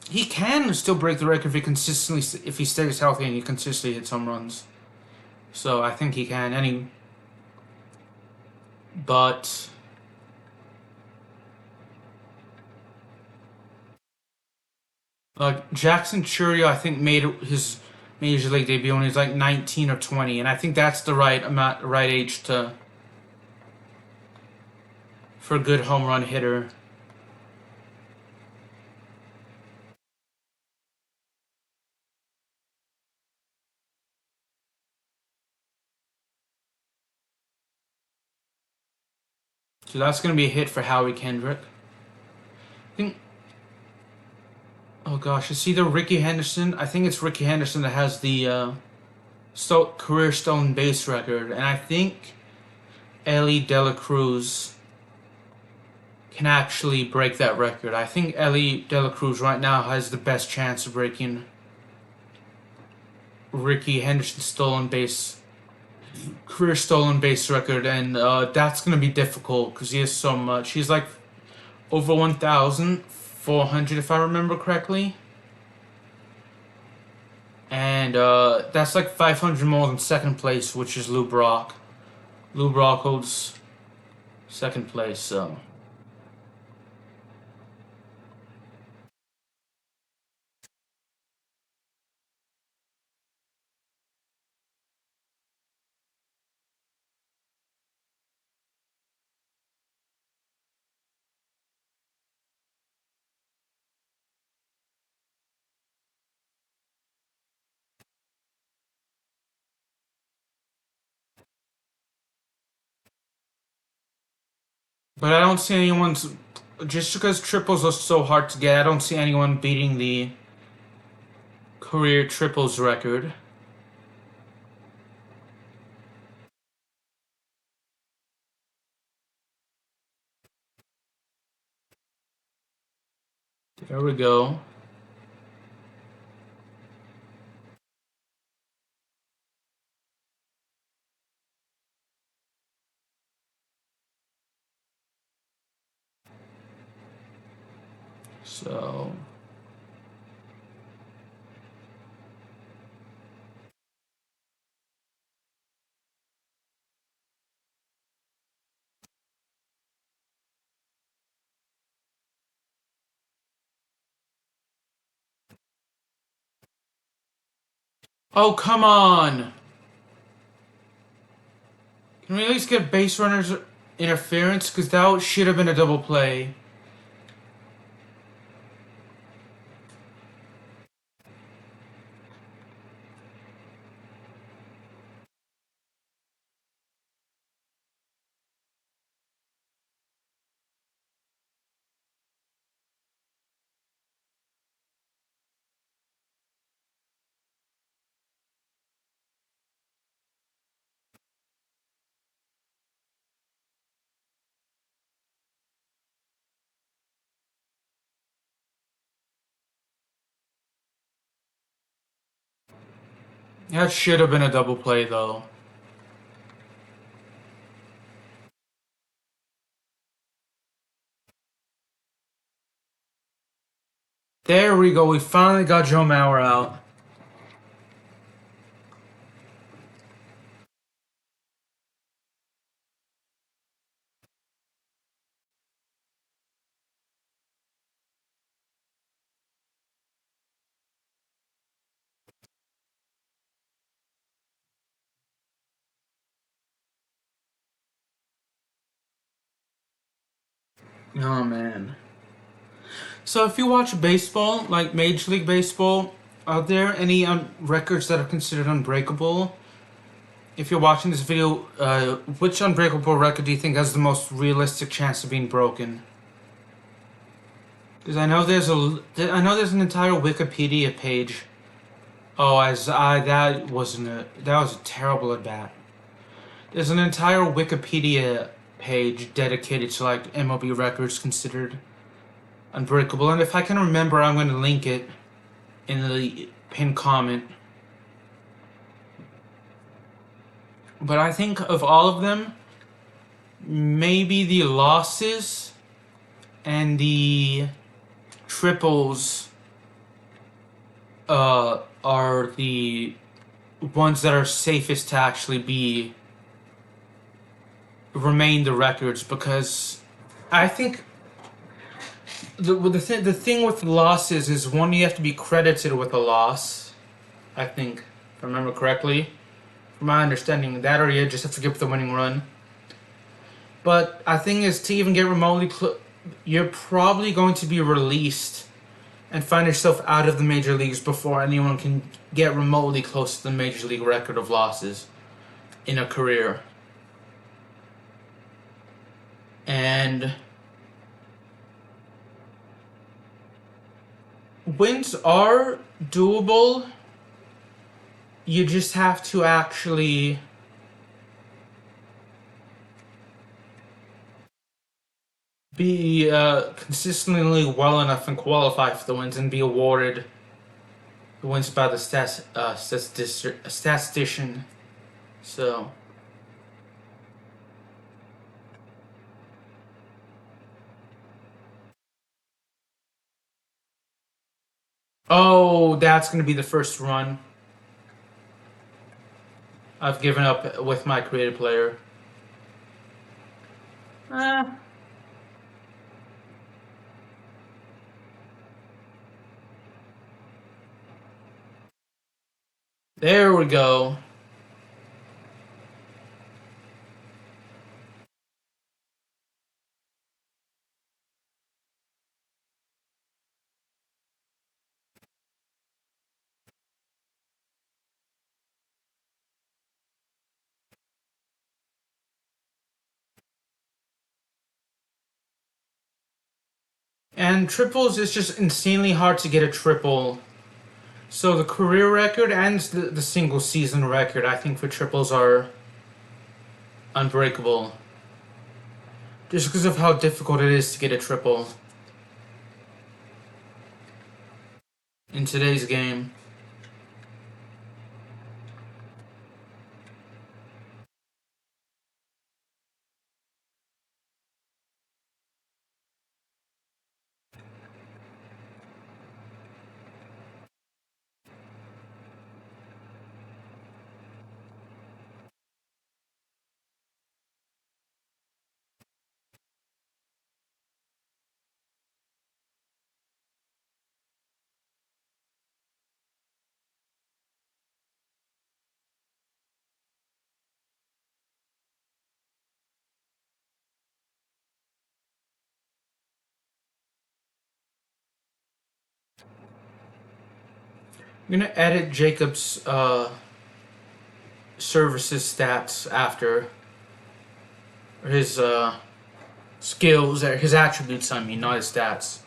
he can still break the record if he stays healthy and he consistently hits home runs. So I think he can. But like Jackson Churio, I think made his major league debut when he was like 19 or 20, and I think that's the right age to for a good home run hitter. So that's gonna be a hit for Howie Kendrick. I think. Oh gosh, it's either Ricky Henderson. I think it's Ricky Henderson that has the career stolen base record, and I think Ellie De La Cruz can actually break that record. I think Ellie De La Cruz right now has the best chance of breaking Ricky Henderson's career stolen base record, and that's gonna be difficult because he has so much. He's like over 1,400 if I remember correctly, and that's like 500 more than second place, which is Lou Brock. Lou Brock holds second place, so. But I don't see anyone's. Just because triples are so hard to get, I don't see anyone beating the career triples record. There we go. So. Oh, come on! Can we at least get base runners interference? Because that should have been a double play. That should have been a double play, though. There we go. We finally got Joe Mauer out. Oh, man. So if you watch baseball, like Major League Baseball, are there any records that are considered unbreakable? If you're watching this video, which unbreakable record do you think has the most realistic chance of being broken? Because I know there's an entire Wikipedia page. Oh, that was a terrible at bat. There's an entire Wikipedia page dedicated to like MLB records considered unbreakable, and if I can remember, I'm going to link it in the pinned comment. But I think of all of them, maybe the losses and the triples are the ones that are safest to actually remain the records, because I think the thing with losses is, one, you have to be credited with a loss. I think, if I remember correctly, from my understanding, that or you just have to give up the winning run. But I think is to even get remotely you're probably going to be released and find yourself out of the major leagues before anyone can get remotely close to the major league record of losses in a career. And wins are doable. You just have to actually be consistently well enough and qualify for the wins and be awarded the wins by the statistician. So. Oh, that's going to be the first run. I've given up with my creative player. There we go. And triples is just insanely hard to get a triple. So the career record and the single season record, I think, for triples are unbreakable. Just because of how difficult it is to get a triple in today's game. I'm gonna edit Jacob's services stats after, or his skills, or his attributes. I mean, not his stats.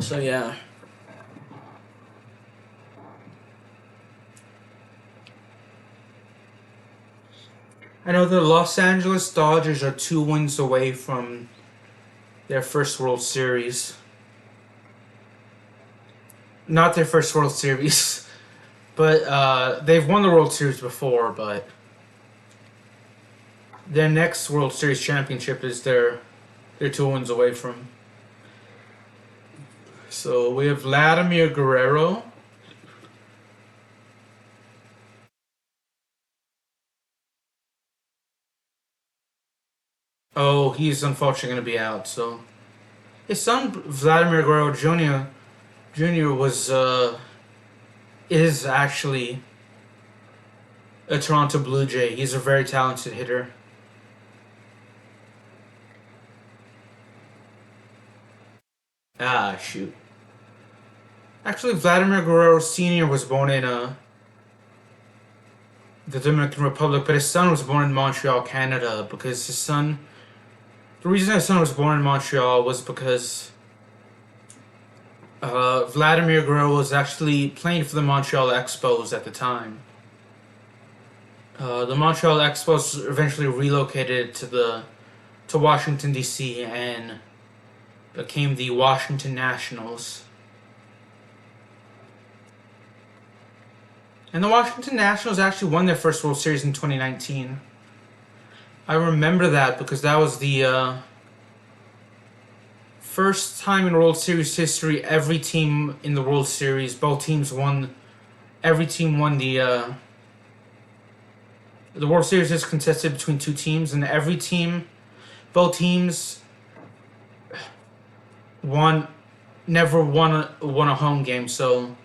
So yeah. I know the Los Angeles Dodgers are 2 wins away from their first World Series. Not their first World Series, but they've won the World Series before, but their next World Series championship is they're 2 wins away from. So we have Vladimir Guerrero. Oh, he's unfortunately going to be out. So his son Vladimir Guerrero Jr. Is actually a Toronto Blue Jay. He's a very talented hitter. Ah, shoot. Actually, Vladimir Guerrero Sr. was born in the Dominican Republic, but his son was born in Montreal, Canada, because his son. The reason his son was born in Montreal was because Vladimir Guerrero was actually playing for the Montreal Expos at the time. The Montreal Expos eventually relocated to Washington D.C. and became the Washington Nationals. And the Washington Nationals actually won their first World Series in 2019. I remember that because that was the first time in World Series history every team in the World Series, both teams won. Every team won the World Series is contested between 2 teams, and both teams never won a home game. So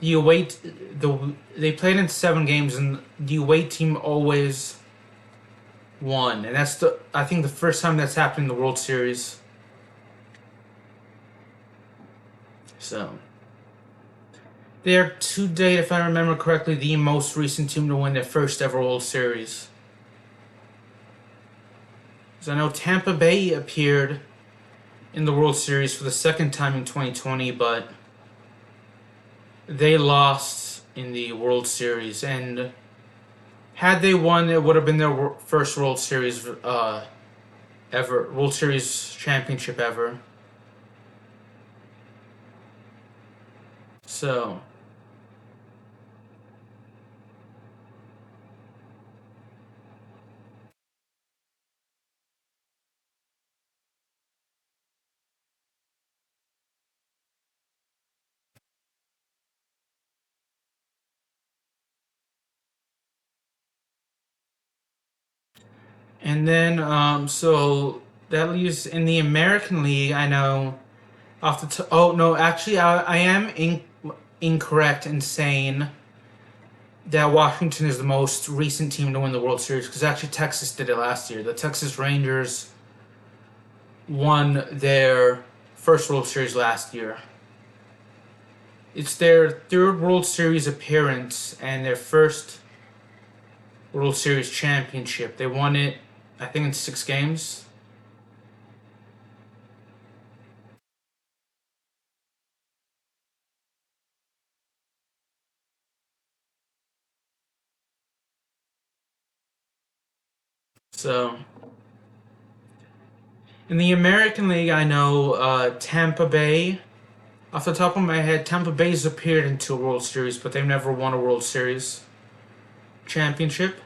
they played in 7 games, and the away team always won, and that's I think the first time that's happened in the World Series. So they are to date, if I remember correctly, the most recent team to win their first ever World Series. So I know Tampa Bay appeared in the World Series for the second time in 2020, but they lost in the World Series, and had they won, it would have been their first World Series ever, World Series championship ever. So and then so that leaves in the American League. I know off the oh no, actually I am incorrect in saying that Washington is the most recent team to win the World Series, because actually Texas did it last year. The Texas Rangers won their first World Series last year. It's their 3rd World Series appearance and their first World Series championship. They won it, I think, in 6 games. So in the American League, I know Tampa Bay. Off the top of my head, Tampa Bay's appeared in 2 World Series, but they've never won a World Series championship.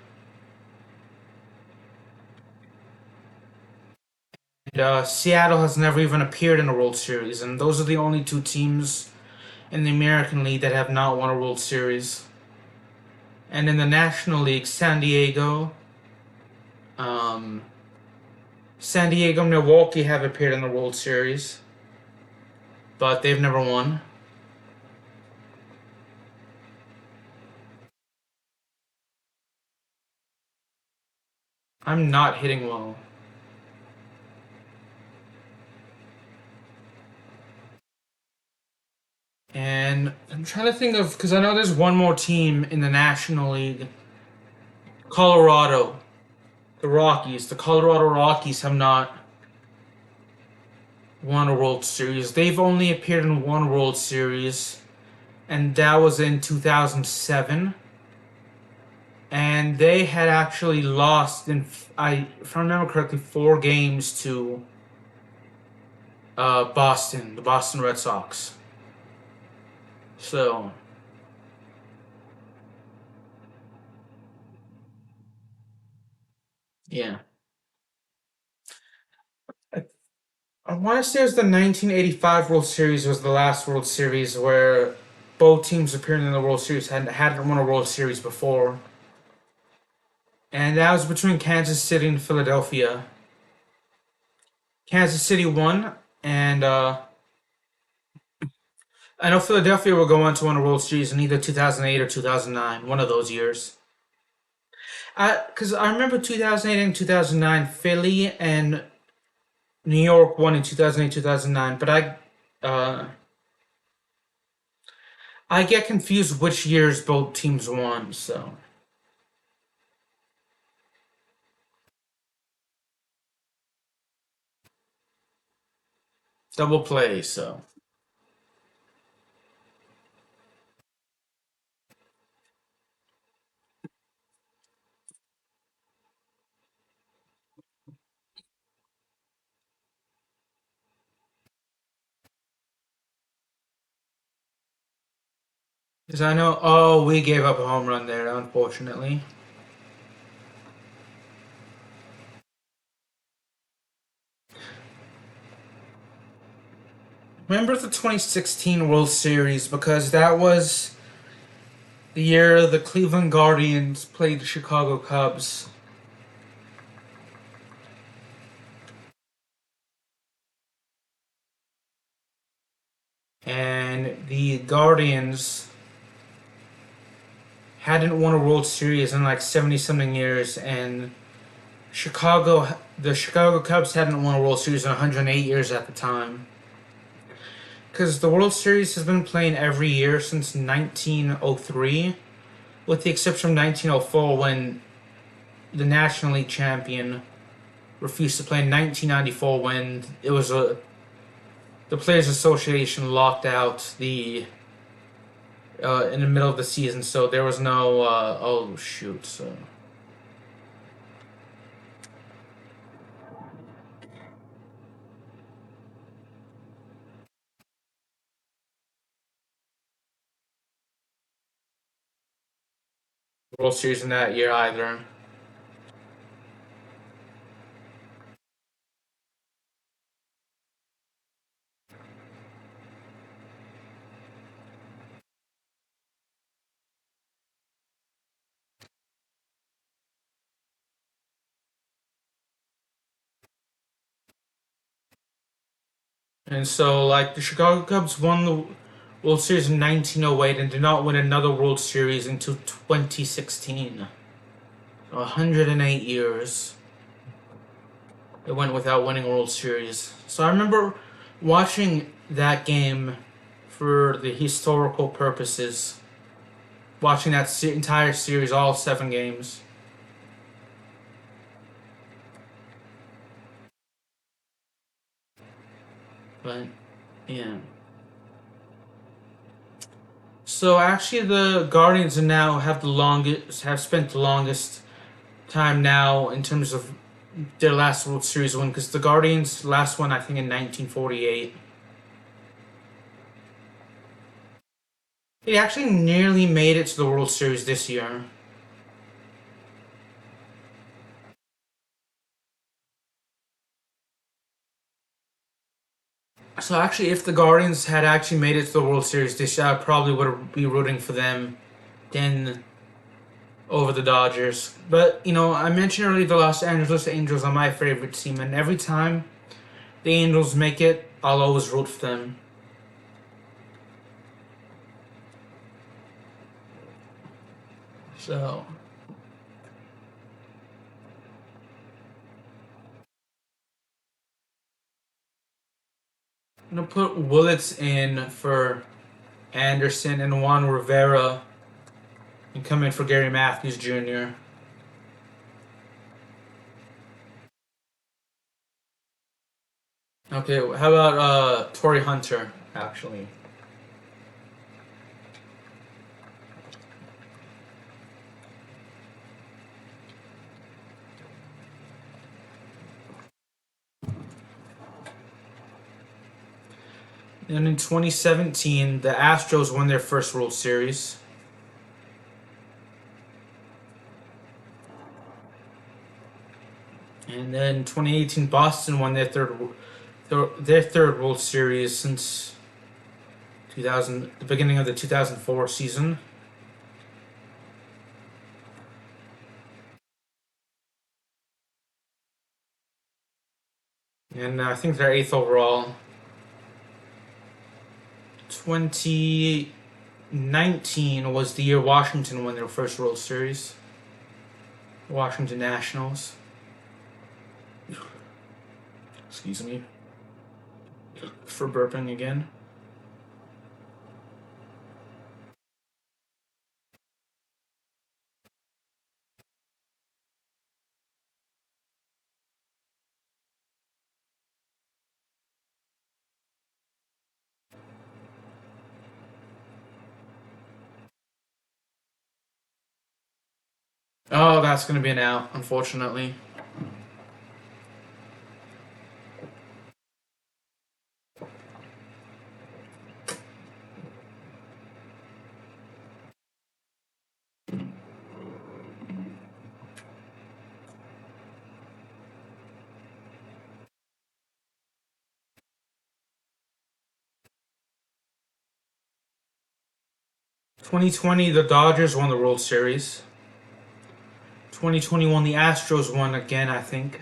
And Seattle has never even appeared in a World Series, and those are the only 2 teams in the American League that have not won a World Series. And in the National League, San Diego, Milwaukee have appeared in the World Series, but they've never won. I'm not hitting well. And I'm trying to think of, because I know there's one more team in the National League. Colorado. The Rockies. The Colorado Rockies have not won a World Series. They've only appeared in 1 World Series, and that was in 2007. And they had actually lost, if I remember correctly, 4 games to Boston, the Boston Red Sox. So, yeah. I, I want to say it was the 1985 World Series was the last World Series where both teams appearing in the World Series hadn't won a World Series before. And that was between Kansas City and Philadelphia. Kansas City won, and I know Philadelphia will go on to win a World Series in either 2008 or 2009, one of those years. Because I remember 2008 and 2009, Philly and New York won in 2008, 2009, but I get confused which years both teams won, so. Double play, so. Because I know, oh, we gave up a home run there, unfortunately. Remember the 2016 World Series because that was the year the Cleveland Guardians played the Chicago Cubs. And the Guardians hadn't won a World Series in like 70 something years, and the Chicago Cubs hadn't won a World Series in 108 years at the time. Because the World Series has been playing every year since 1903, with the exception of 1904 when the National League champion refused to play in 1994 when the Players Association locked out the in the middle of the season, so there was no oh shoot, so World Series in that year either. And so like the Chicago Cubs won the World Series in 1908 and did not win another World Series until 2016. 108 years it went without winning a World Series. So I remember watching that game for the historical purposes. Watching that entire series, all 7 games. But yeah. So actually, the Guardians now have spent the longest time now in terms of their last World Series win because the Guardians last one I think in 1948. They actually nearly made it to the World Series this year. So actually, if the Guardians had actually made it to the World Series this year, I probably would be rooting for them than over the Dodgers. But I mentioned earlier the Los Angeles Angels are my favorite team, and every time the Angels make it, I'll always root for them. So I'm gonna put Willits in for Anderson and Juan Rivera, and come in for Gary Matthews Jr. Okay, how about Torrey Hunter? Actually, And in 2017, the Astros won their first World Series. And then 2018, Boston won their third World Series since 2000, the beginning of the 2004 season. And I think they're eighth overall. 2019 was the year Washington won their first World Series. Washington Nationals. Excuse me for burping again. Oh, that's going to be an out, unfortunately. "2020, the Dodgers won the World Series. 2021, the Astros won again, I think.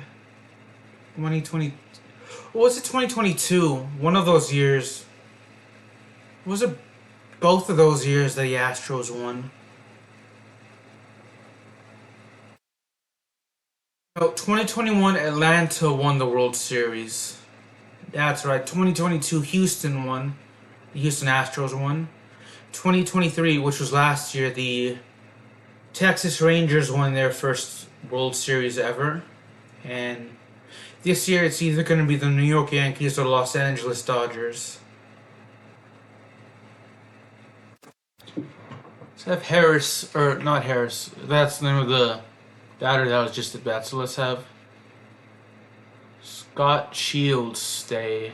2020. What was it, 2022? One of those years. Was it both of those years that the Astros won? Oh, 2021, Atlanta won the World Series. That's right. 2022, Houston won. The Houston Astros won. 2023, which was last year, the Texas Rangers won their first World Series ever. And this year, it's either going to be the New York Yankees or the Los Angeles Dodgers. Let's have Harris, or not Harris, that's the name of the batter that was just at bat. So let's have Scott Shields stay.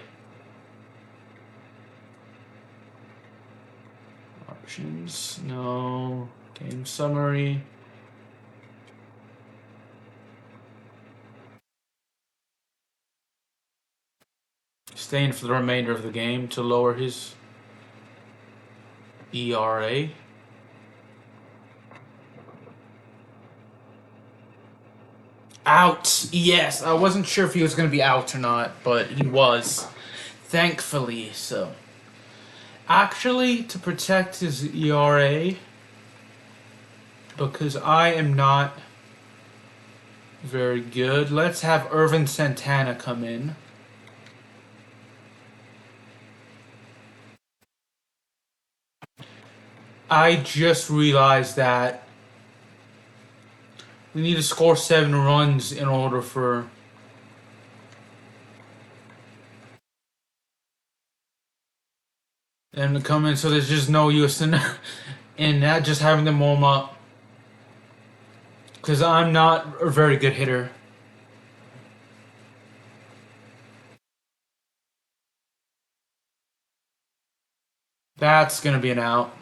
Options, no. Game summary. Staying for the remainder of the game to lower his ERA. Out! Yes, I wasn't sure if he was going to be out or not, but he was. Thankfully, so. Actually, to protect his ERA, because I am not very good, let's have Irvin Santana come in. I just realized that we need to score 7 runs in order for them to come in, so there's just no use in that, just having them warm up. Because I'm not a very good hitter. That's going to be an out.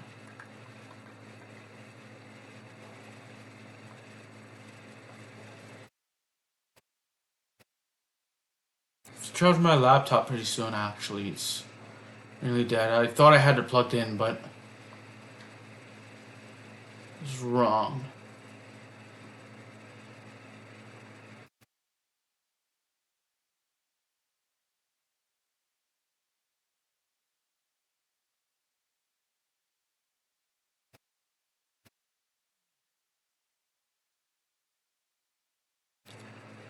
Charge my laptop pretty soon, actually. It's really dead. I thought I had it plugged in, but I was wrong.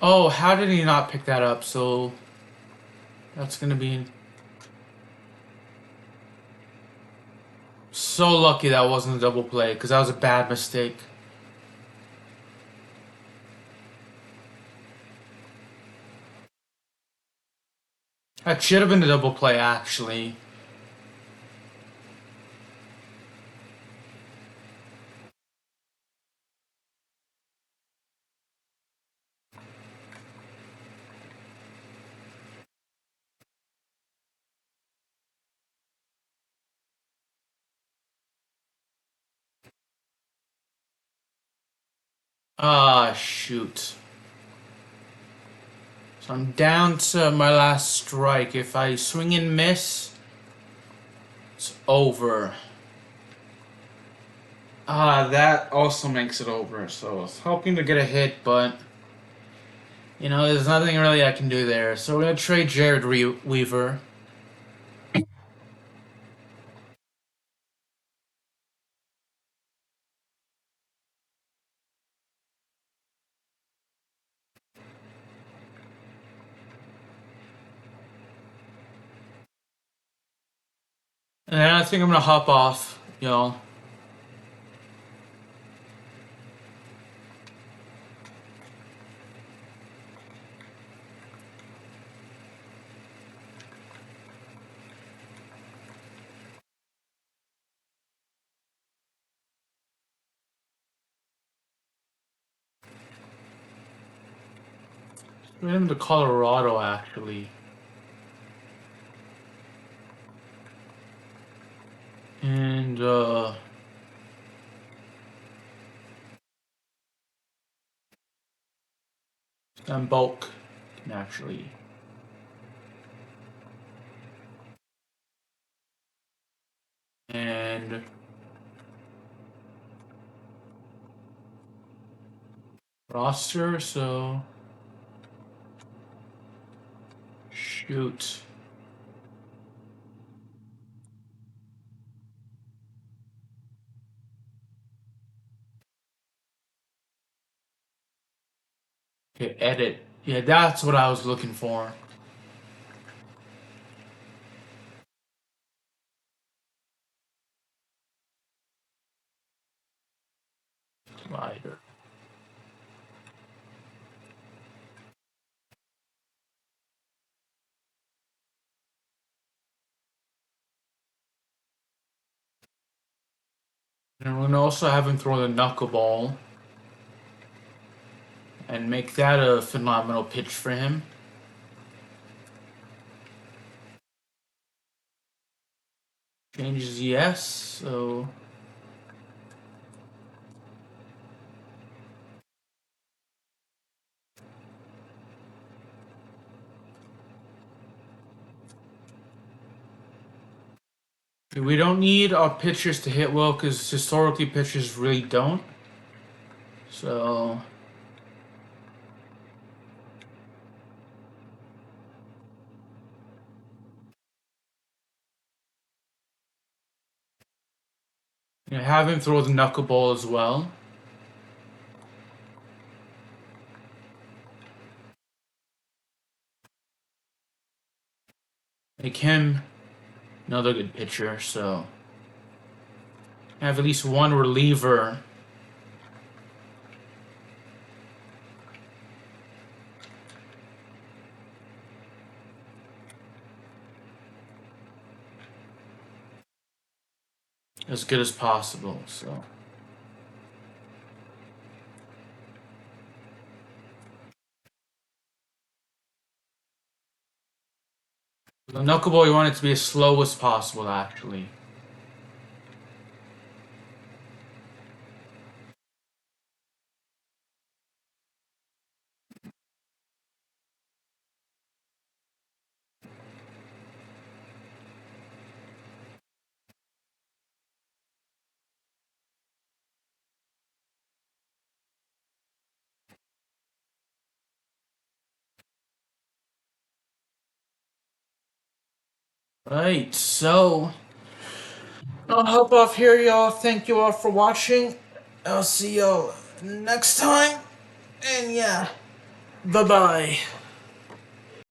Oh, how did he not pick that up? So that's going to be so lucky that wasn't a double play, because that was a bad mistake. That should have been a double play, actually. Ah, shoot. So I'm down to my last strike. If I swing and miss, it's over. Ah, that also makes it over. So I was hoping to get a hit, but there's nothing really I can do there. So we're gonna trade Weaver. And I think I'm gonna hop off, y'all. We're in to Colorado, actually. And, and bulk, naturally. And roster, so shoot. Okay, edit. Yeah, that's what I was looking for. Slider. And we're gonna also have him throw the knuckleball and make that a phenomenal pitch for him. Changes yes, so we don't need our pitchers to hit well because historically pitchers really don't. So have him throw the knuckleball as well. Make him another good pitcher, so have at least one reliever. As good as possible, so. The knuckleball, you want it to be as slow as possible, actually. Right, so I'll hop off here, y'all. Thank you all for watching. I'll see y'all next time. And yeah, bye bye.